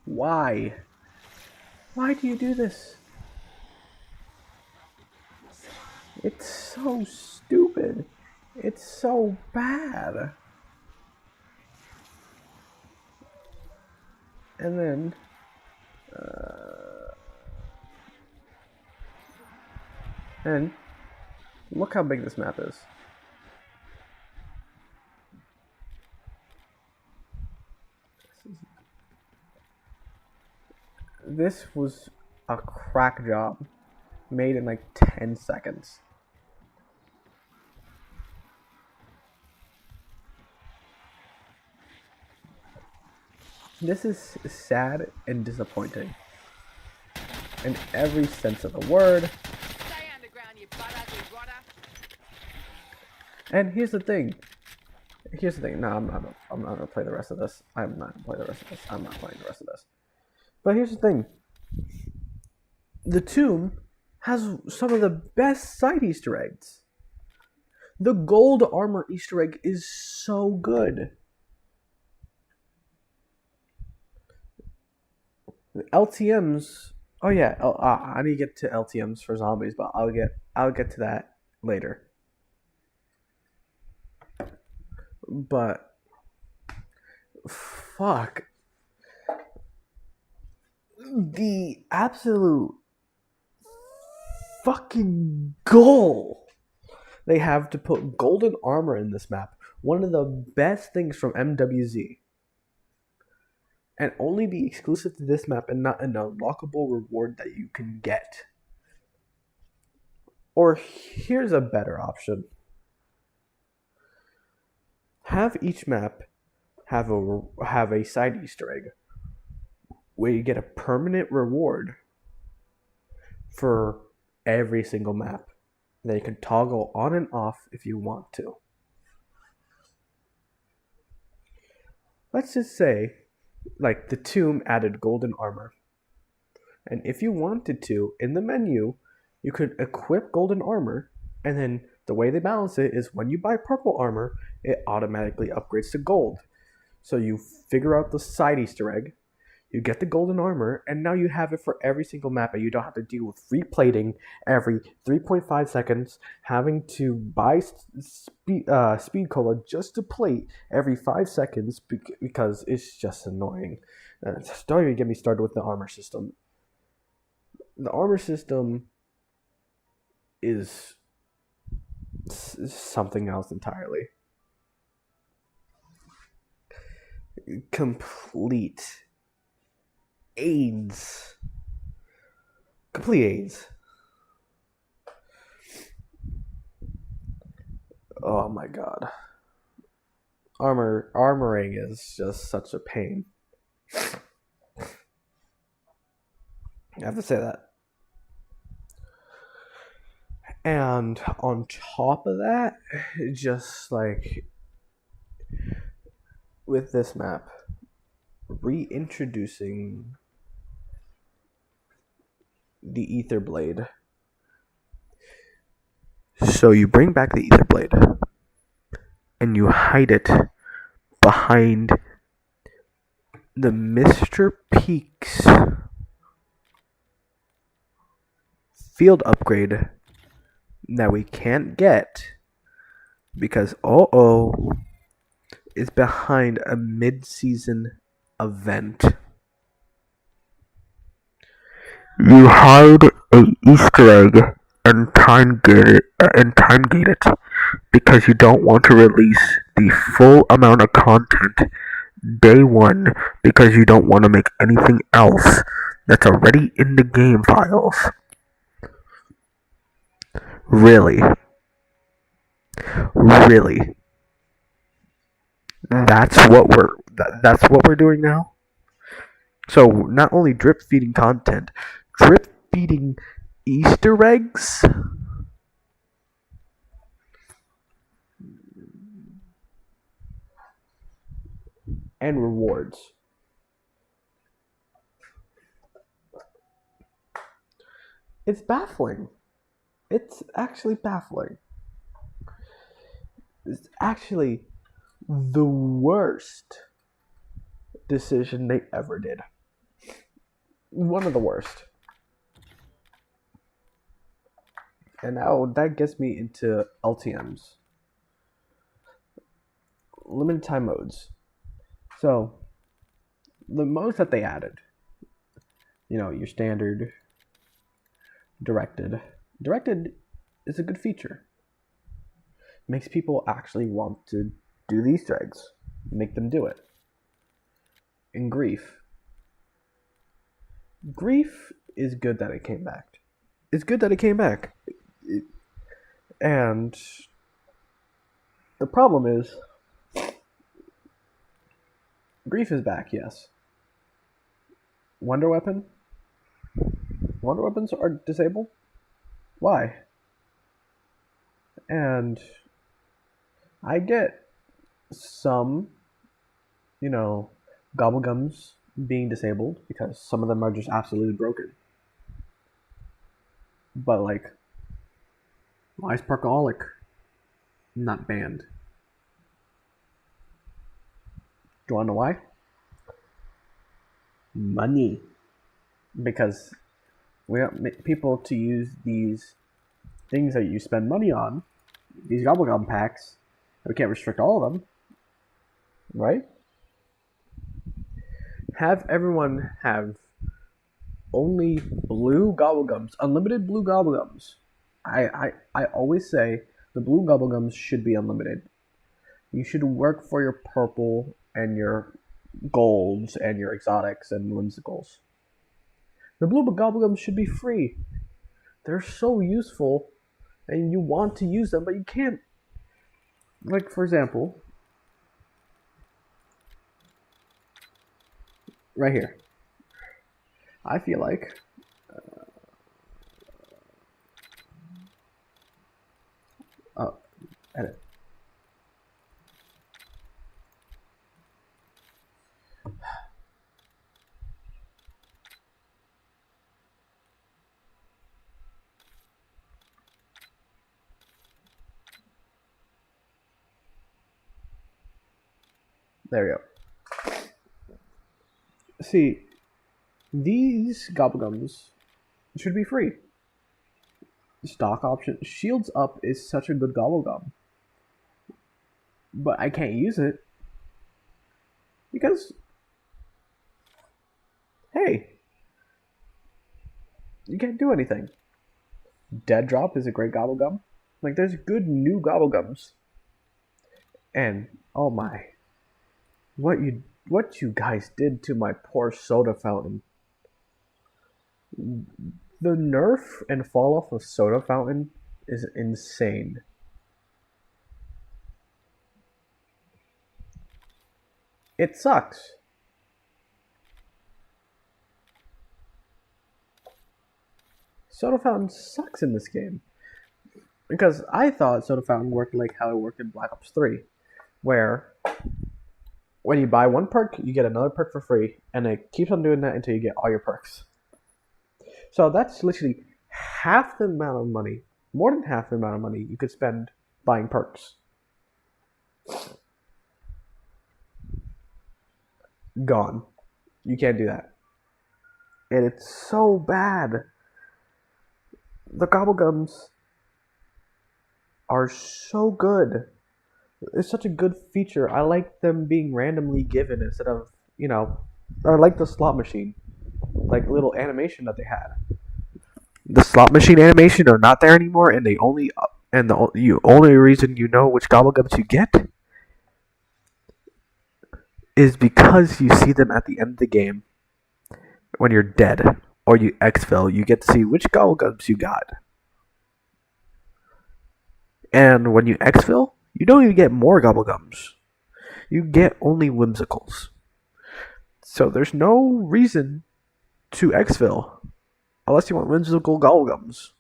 Why? Why do you do this? It's so stupid. It's so bad. And then and look how big this map is. This was a crack job made in like 10 seconds. This is sad and disappointing in every sense of the word. Stay underground, you butt-ugly rotter. And here's the thing. No, I'm not gonna play the rest of this. I'm not gonna play the rest of this. I'm not playing the rest of this. But here's the thing. The tomb has some of the best side Easter eggs. The gold armor Easter egg is so good. The LTMs. Oh yeah, I need to get to LTMs for zombies, but I'll get to that later. But fuck, the absolute fucking goal they have to put golden armor in this map. One of the best things from MWZ. And only be exclusive to this map and not an unlockable reward that you can get. Or here's a better option. Have each map have a side Easter egg where you get a permanent reward for every single map that you can toggle on and off if you want to. Let's just say, like, the tomb added golden armor. And if you wanted to, in the menu, you could equip golden armor, and then the way they balance it is when you buy purple armor, it automatically upgrades to gold. So you figure out the side Easter egg, You get the golden armor, and now you have it for every single map, and you don't have to deal with replating every 3.5 seconds, having to buy speed cola just to plate every 5 seconds because it's just annoying. Don't even get me started with the armor system. The armor system is something else entirely. Complete AIDS. Complete AIDS. Oh my god. Armoring is just such a pain. I have to say that. And on top of that, just like with this map, reintroducing the Ether Blade. So you bring back the Ether Blade and you hide it behind the Mr. Peaks field upgrade that we can't get because is behind a mid-season event. You hide a Easter egg and time gate it because you don't want to release the full amount of content day one because you don't want to make anything else that's already in the game files. Really? That's what we're doing now. So not only drip feeding content, drip feeding Easter eggs. And rewards. It's baffling. It's actually baffling. It's actually the worst decision they ever did. One of the worst. And now that gets me into LTMs. Limited time modes. So, the modes that they added, your standard, directed. Directed is a good feature. Makes people actually want to do the Easter eggs. Make them do it. And grief. Grief is good that it came back. It's good that it came back. And the problem is, grief is back, yes. Wonder weapons are disabled? Why? And I get some, gobblegums being disabled because some of them are just absolutely broken. But why is Parkaholic not banned? Do you want to know why? Money. Because we want people to use these things that you spend money on, these gobblegum packs. We can't restrict all of them, right? Have everyone have only blue gobblegums, unlimited blue gobblegums. I always say the blue gobblegums should be unlimited. You should work for your purple and your golds and your exotics and whimsicals. The blue gobblegums should be free. They're so useful, and you want to use them, but you can't. Like, for example, right here. I feel like edit. There we go. See, These gobblegums should be free. Stock option Shields Up is such a good gobblegum, but I can't use it because, hey, you can't do anything. Dead Drop is a great gobblegum. Like, there's good new gobblegums. And oh my, what you guys did to my poor soda fountain. The nerf and fall off of soda fountain is insane. It sucks. Soda fountain sucks in this game. Because I thought soda fountain worked like how it worked in Black Ops 3, where when you buy one perk, you get another perk for free, and it keeps on doing that until you get all your perks. So that's literally half the amount of money, more than half the amount of money you could spend buying perks. Gone. You can't do that. And it's so bad. The gobblegums are so good. It's such a good feature. I like them being randomly given instead of, I like the slot machine, like little animation that they had. The slot machine animation are not there anymore, and the only reason you know which gobblegums you get is because you see them at the end of the game when you're dead or you exfil. You get to see which gobblegums you got, and when you exfil, you don't even get more gobblegums. You get only whimsicals. So there's no reason to exfil unless you want whimsical gobblegums.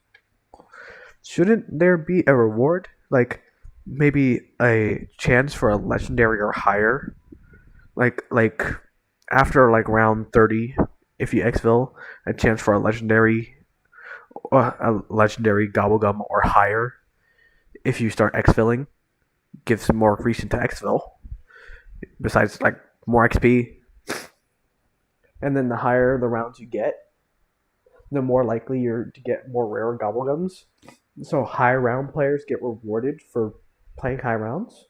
Shouldn't there be a reward? Like maybe a chance for a legendary or higher? Like after like round 30, if you exfil, a chance for a legendary gobblegum or higher. If you start exfilling, gives some more reason to exfil. Besides like more XP. And then the higher the rounds you get, the more likely you're to get more rare gobblegums. So high round players get rewarded for playing high rounds.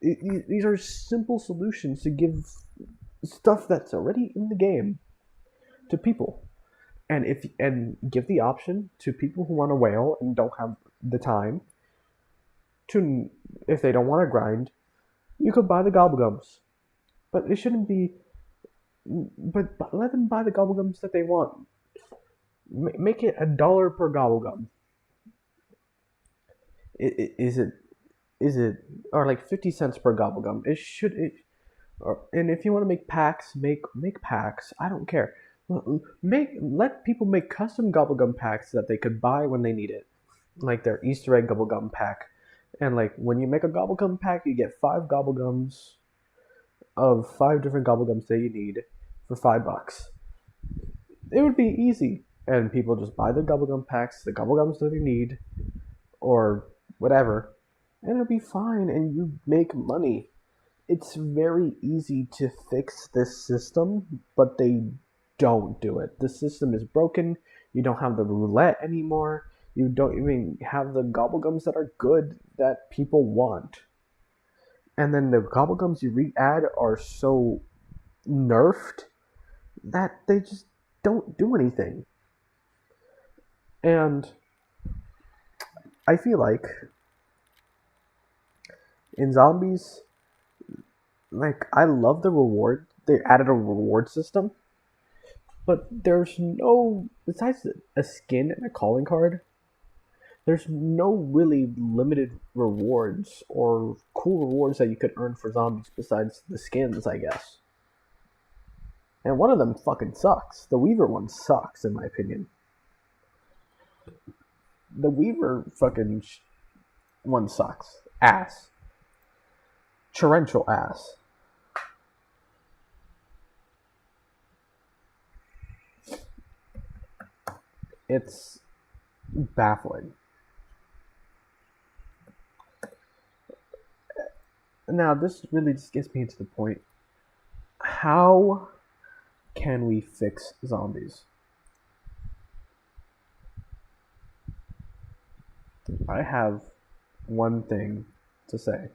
These are simple solutions to give stuff that's already in the game to people, and give the option to people who want to whale and don't have the time to, if they don't want to grind, you could buy the gobblegums, but it shouldn't be. But let them buy the gobblegums that they want. Make it $1 per gobblegum. Is it or like 50 cents per gobblegum? And if you want to make packs, make packs. I don't care. Let people make custom gobblegum packs that they could buy when they need it, like their Easter egg gobblegum pack. And like when you make a gobblegum pack, you get 5 gobblegums of 5 different gobblegums that you need for $5. It would be easy, and people just buy their gobblegum packs, the gobblegums that they need, or whatever, and it'll be fine, and you make money. It's very easy to fix this system, but they don't do it. The system is broken. You don't have the roulette anymore. You don't even have the gobblegums that are good that people want. And then the gobblegums you re-add are so nerfed that they just don't do anything. And I feel like in zombies, like, I love the reward. They added a reward system, but there's no, besides a skin and a calling card, there's no really limited rewards or cool rewards that you could earn for zombies besides the skins, I guess. And one of them fucking sucks. The Weaver one sucks, in my opinion. The Weaver fucking one sucks. Ass. Torrential ass. It's baffling. Now, this really just gets me into the point. How can we fix zombies? I have one thing to say.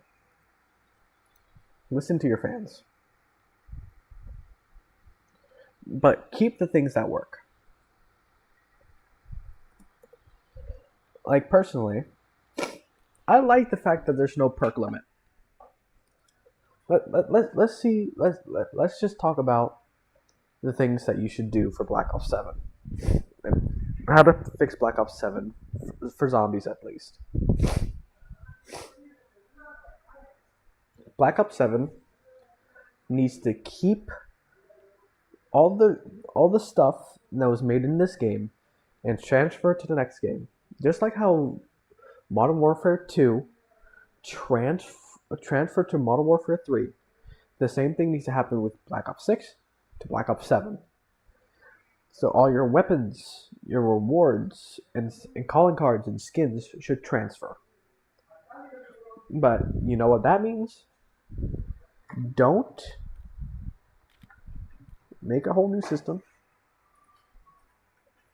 Listen to your fans. But keep the things that work. Like, personally, I like the fact that there's no perk limit. Let's just talk about the things that you should do for Black Ops 7. And how to fix Black Ops 7 for zombies at least. Black Ops 7 needs to keep all the stuff that was made in this game and transfer it to the next game. Just like how Modern Warfare 2 transfer to Modern Warfare 3. The same thing needs to happen with Black Ops 6 to Black Ops 7. So all your weapons, your rewards, and calling cards and skins should transfer. But you know what that means? Don't make a whole new system.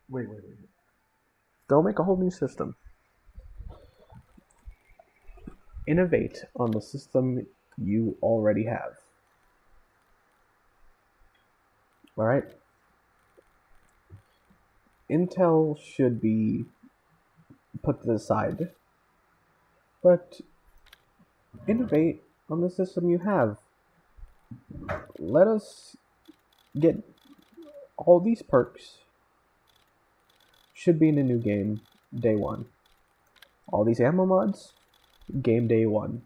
Wait. Don't make a whole new system. Innovate on the system you already have. Alright? Intel should be put to the side, but innovate on the system you have. Let us get all these perks. Should be in a new game day one. All these ammo mods, game day one.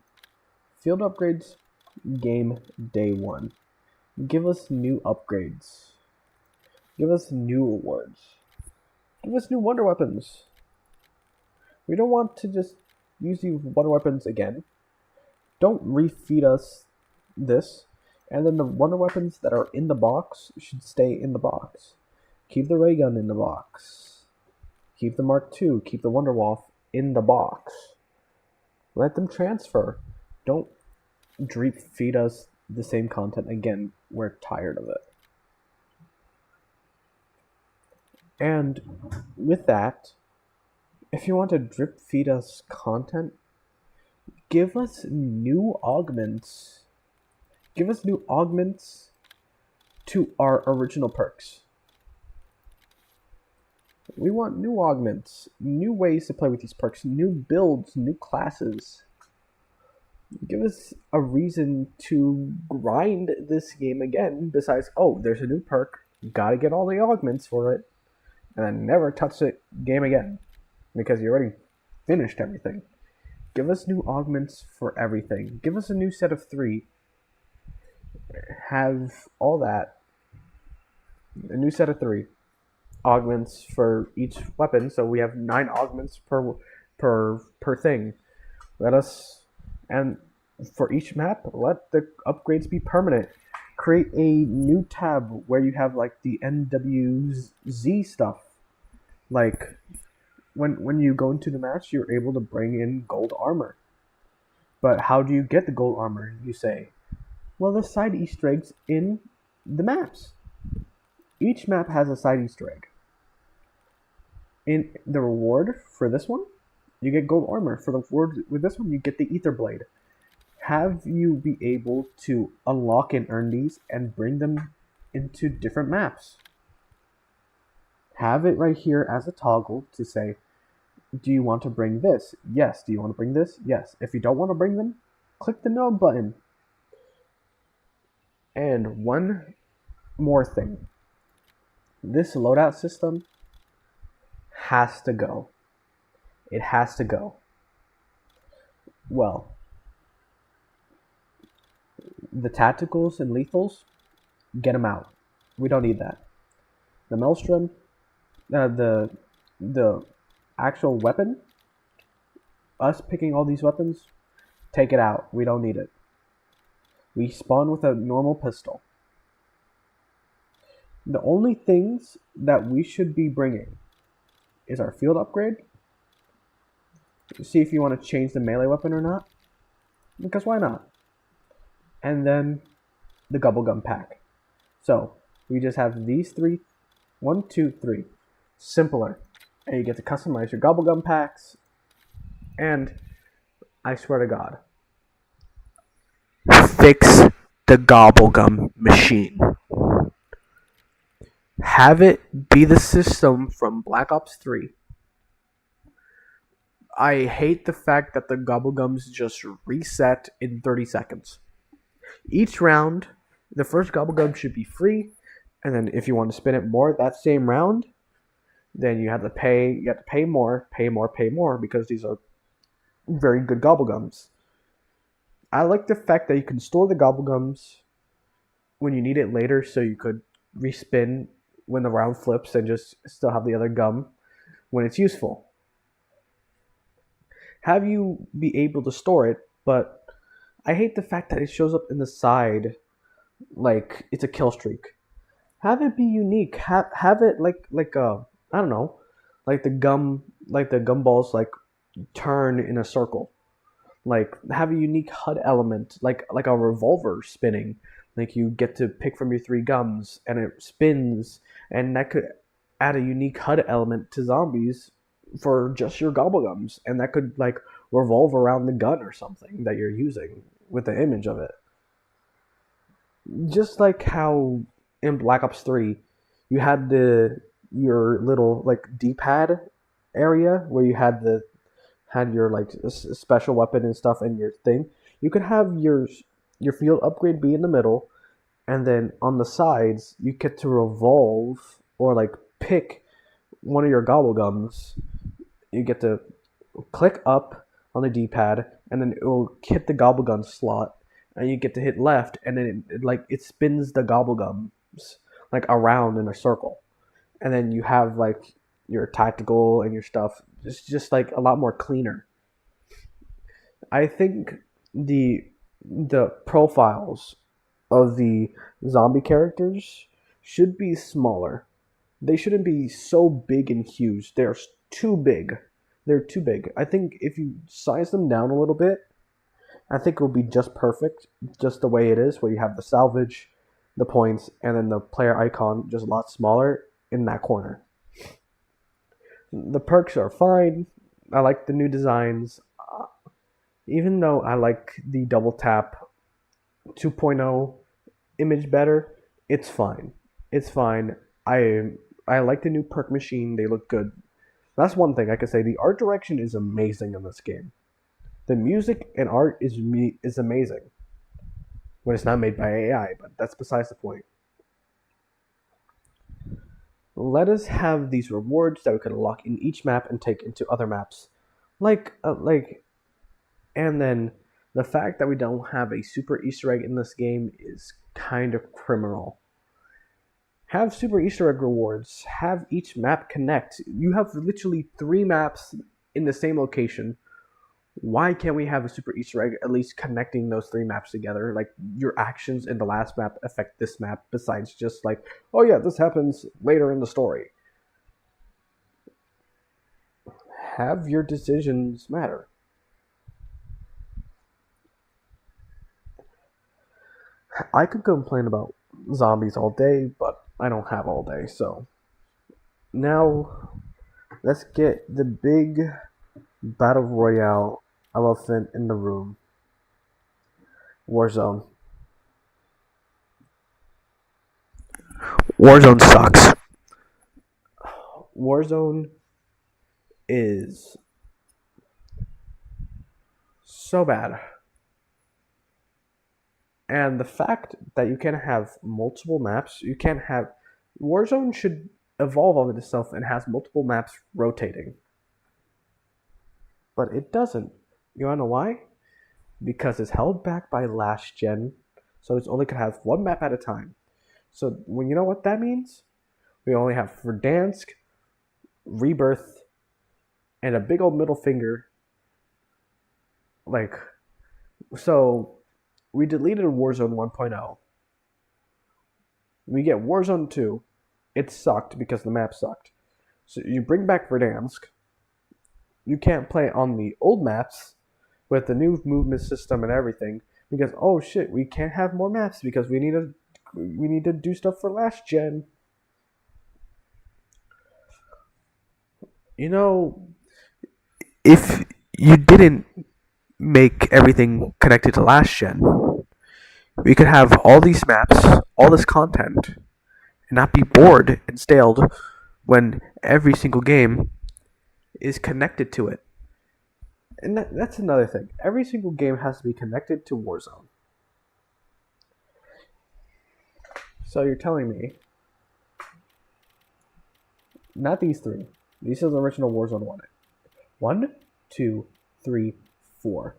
Field upgrades, game day one. Give us new upgrades. Give us new rewards. Give us new wonder weapons. We don't want to just use these wonder weapons again. Don't refeed us this. And then the wonder weapons that are in the box should stay in the box. Keep the ray gun in the box. Keep the Mark II. Keep the Wonderwolf in the box. Let them transfer. Don't drip feed us the same content again. We're tired of it. And with that, if you want to drip feed us content, give us new augments. Give us new augments to our original perks. We want new augments, new ways to play with these perks, new builds, new classes. Give us a reason to grind this game again, besides, oh, there's a new perk, gotta get all the augments for it, and then never touch the game again, because you already finished everything. Give us new augments for everything. Give us a new set of 3. Have all that. A new set of 3 augments for each weapon, so we have 9 augments per thing. Let us, and for each map, let the upgrades be permanent. Create a new tab where you have like the NWZ stuff. Like when you go into the match, you're able to bring in gold armor. But how do you get the gold armor? You say, well, there's side Easter eggs in the maps. Each map has a side Easter egg. In the reward for this one, you get gold armor. For the reward with this one, you get the Ether Blade. Have you be able to unlock and earn these and bring them into different maps. Have it right here as a toggle to say, do you want to bring this? Yes. Do you want to bring this? Yes. If you don't want to bring them, click the no button. And one more thing. This loadout system has to go. It has to go. Well, the tacticals and lethals, get them out. We don't need that. The Maelstrom, the actual weapon, us picking all these weapons, take it out. We don't need it. We spawn with a normal pistol. The only things that we should be bringing is our field upgrade. See if you want to change the melee weapon or not. Because why not? And then the Gubble Gum pack. So, We just have these three, 1, 2, 3, simpler, and you get to customize your gobblegum packs. And I swear to God, fix the gobblegum machine. Have it be the system from Black Ops 3. I hate the fact that the gobblegums just reset in 30 seconds. Each round, the first gobblegum should be free, and then if you want to spin it more that same round, then you have to pay. You have to pay more, because these are very good gobblegums. I like the fact that you can store the gobblegums when you need it later, so you could respin when the round flips and just still have the other gum when it's useful. Have you be able to store it, but I hate the fact that it shows up in the side like it's a kill streak. Have it be unique. Have it like I don't know, like the gumballs like turn in a circle. Like have a unique HUD element, like a revolver spinning. Like you get to pick from your 3 gums and it spins, and that could add a unique HUD element to zombies for just your gobblegums, and that could like revolve around the gun or something that you're using with the image of it. Just like how in Black Ops 3 you had your little like D-pad area where you had your like special weapon and stuff and your thing. You could have your field upgrade be in the middle, and then on the sides you get to revolve or like pick one of your gobblegums. You get to click up on the D-pad, and then it will hit the gobblegum slot, and you get to hit left, and then it spins the gobblegums like around in a circle, and then you have like your tactical and your stuff. It's just like a lot more cleaner. I think the profiles of the zombie characters should be smaller. They shouldn't be so big and huge. They're too big. They're too big. I think if you size them down a little bit, I think it will be just perfect, just the way it is, where you have the salvage, the points, and then the player icon just a lot smaller in that corner. The perks are fine. I like the new designs. Even though I like the double tap 2.0 image better, it's fine. It's fine. I like the new perk machine. They look good. That's one thing I can say. The art direction is amazing in this game. The music and art is amazing when it's not made by AI, but that's besides the point. Let us have these rewards that we can unlock in each map and take into other maps, and then the fact that we don't have a super Easter egg in this game is kind of criminal. Have super Easter egg rewards. Have each map connect. You have literally 3 maps in the same location. Why can't we have a super Easter egg at least connecting those 3 maps together? Like your actions in the last map affect this map, besides just like, oh yeah, this happens later in the story. Have your decisions matter. I could complain about zombies all day, but I don't have all day, so now let's get the big battle royale elephant in the room. Warzone. Warzone sucks. Warzone is so bad. And the fact that you can have multiple maps, you can't have. Warzone should evolve on itself and has multiple maps rotating. But it doesn't. You wanna know why? Because it's held back by last gen, so it's only gonna have 1 map at a time. So when you know what that means? We only have Verdansk, Rebirth, and a big old middle finger. Like, so we deleted Warzone 1.0. We get Warzone 2. It sucked because the map sucked. So you bring back Verdansk. You can't play on the old maps with the new movement system and everything because, oh shit, we can't have more maps because we need to we need to do stuff for last gen. You know, if you didn't make everything connected to last gen, we could have all these maps, all this content, and not be bored and staled when every single game is connected to it. And that's another thing. Every single game has to be connected to Warzone. So you're telling me, not these three. These are the original Warzone 1. 1, 2, 3, 4.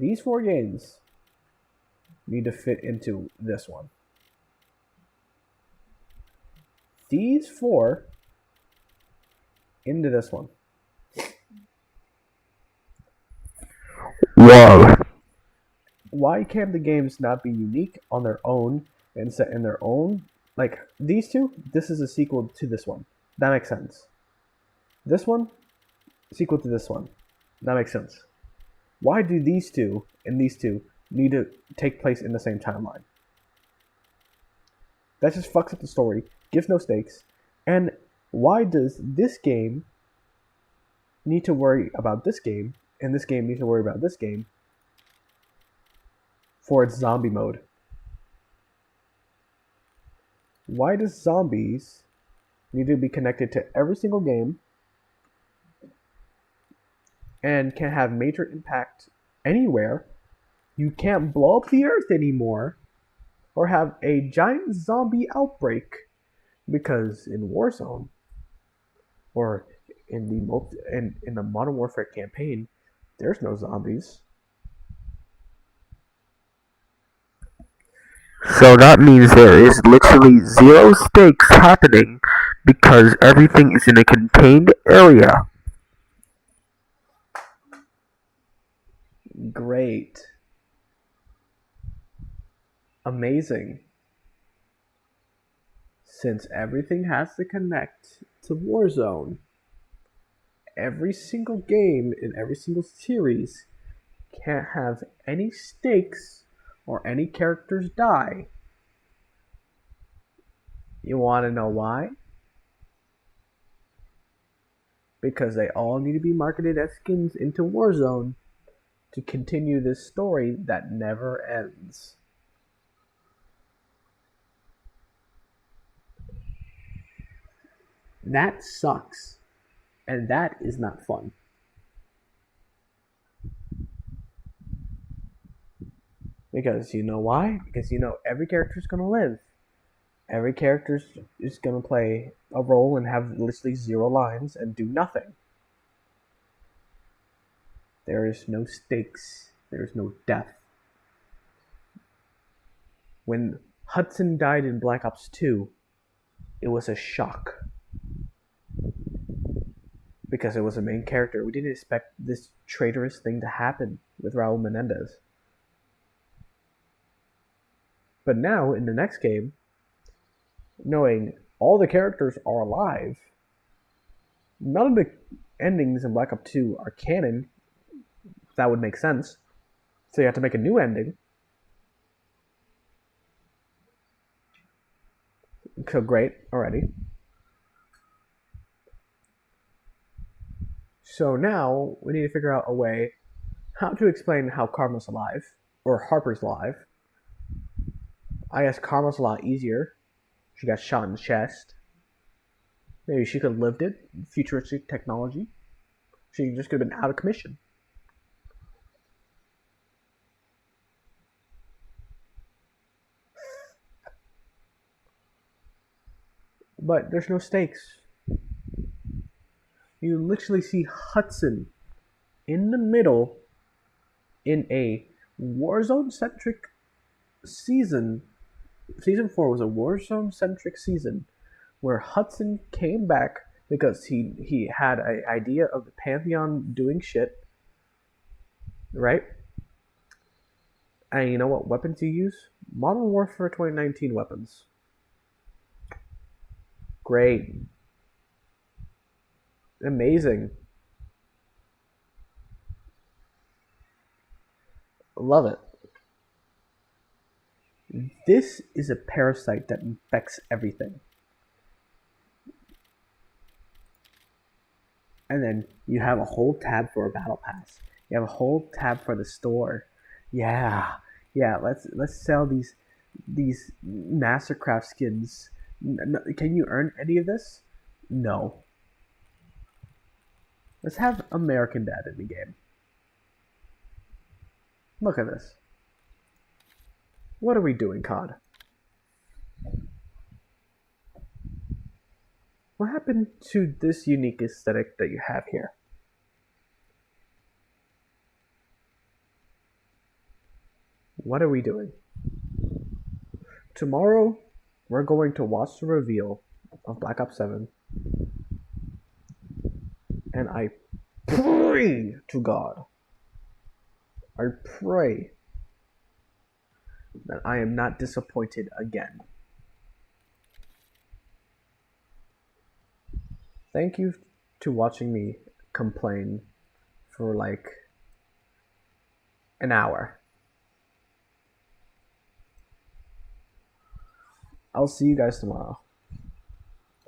These 4 games need to fit into this one. These 4 into this one. Whoa. Why can't the games not be unique on their own and set in their own? Like, these two, this is a sequel to this one. That makes sense. This one, sequel to this one. That makes sense. Why do these two and these two need to take place in the same timeline? That just fucks up the story, gives no stakes, and why does this game need to worry about this game, and this game needs to worry about this game for its zombie mode? Why does zombies need to be connected to every single game and can have major impact anywhere? You can't blow up the earth anymore or have a giant zombie outbreak because in Warzone or in the Modern Warfare campaign, there's no zombies. So that means there is literally zero stakes happening because everything is in a contained area. Great. Amazing. Since everything has to connect to Warzone, every single game in every single series can't have any stakes or any characters die. You want to know why? Because they all need to be marketed as skins into Warzone to continue this story that never ends. That sucks. And that is not fun. Because you know why? Because you know every character is going to live. Every character is going to play a role and have literally 0 lines and do nothing. There is no stakes. There is no death. When Hudson died in Black Ops 2, it was a shock. Because it was a main character. We didn't expect this traitorous thing to happen with Raul Menendez. But now, in the next game, knowing all the characters are alive, none of the endings in Black Ops 2 are canon. That would make sense. So you have to make a new ending. So great, already. So now, we need to figure out a way how to explain how Karma's alive, or Harper's alive. I guess Karma's a lot easier. She got shot in the chest. Maybe she could have lived it. Futuristic technology. She just could have been out of commission. But there's no stakes. You literally see Hudson in the middle in a Warzone-centric season. Season 4 was a Warzone-centric season where Hudson came back because he had an idea of the Pantheon doing shit, right? And you know what weapons you use? Modern Warfare 2019 weapons. Great. Amazing. Love it. This is a parasite that infects everything. And then you have a whole tab for a battle pass. You have a whole tab for the store. Yeah, yeah. Let's sell these Mastercraft skins. Can you earn any of this? No. Let's have American Dad in the game. Look at this. What are we doing, COD? What happened to this unique aesthetic that you have here? What are we doing? Tomorrow, we're going to watch the reveal of Black Ops 7. And I pray to God, I pray that I am not disappointed again. Thank you to watching me complain for like an hour. I'll see you guys tomorrow.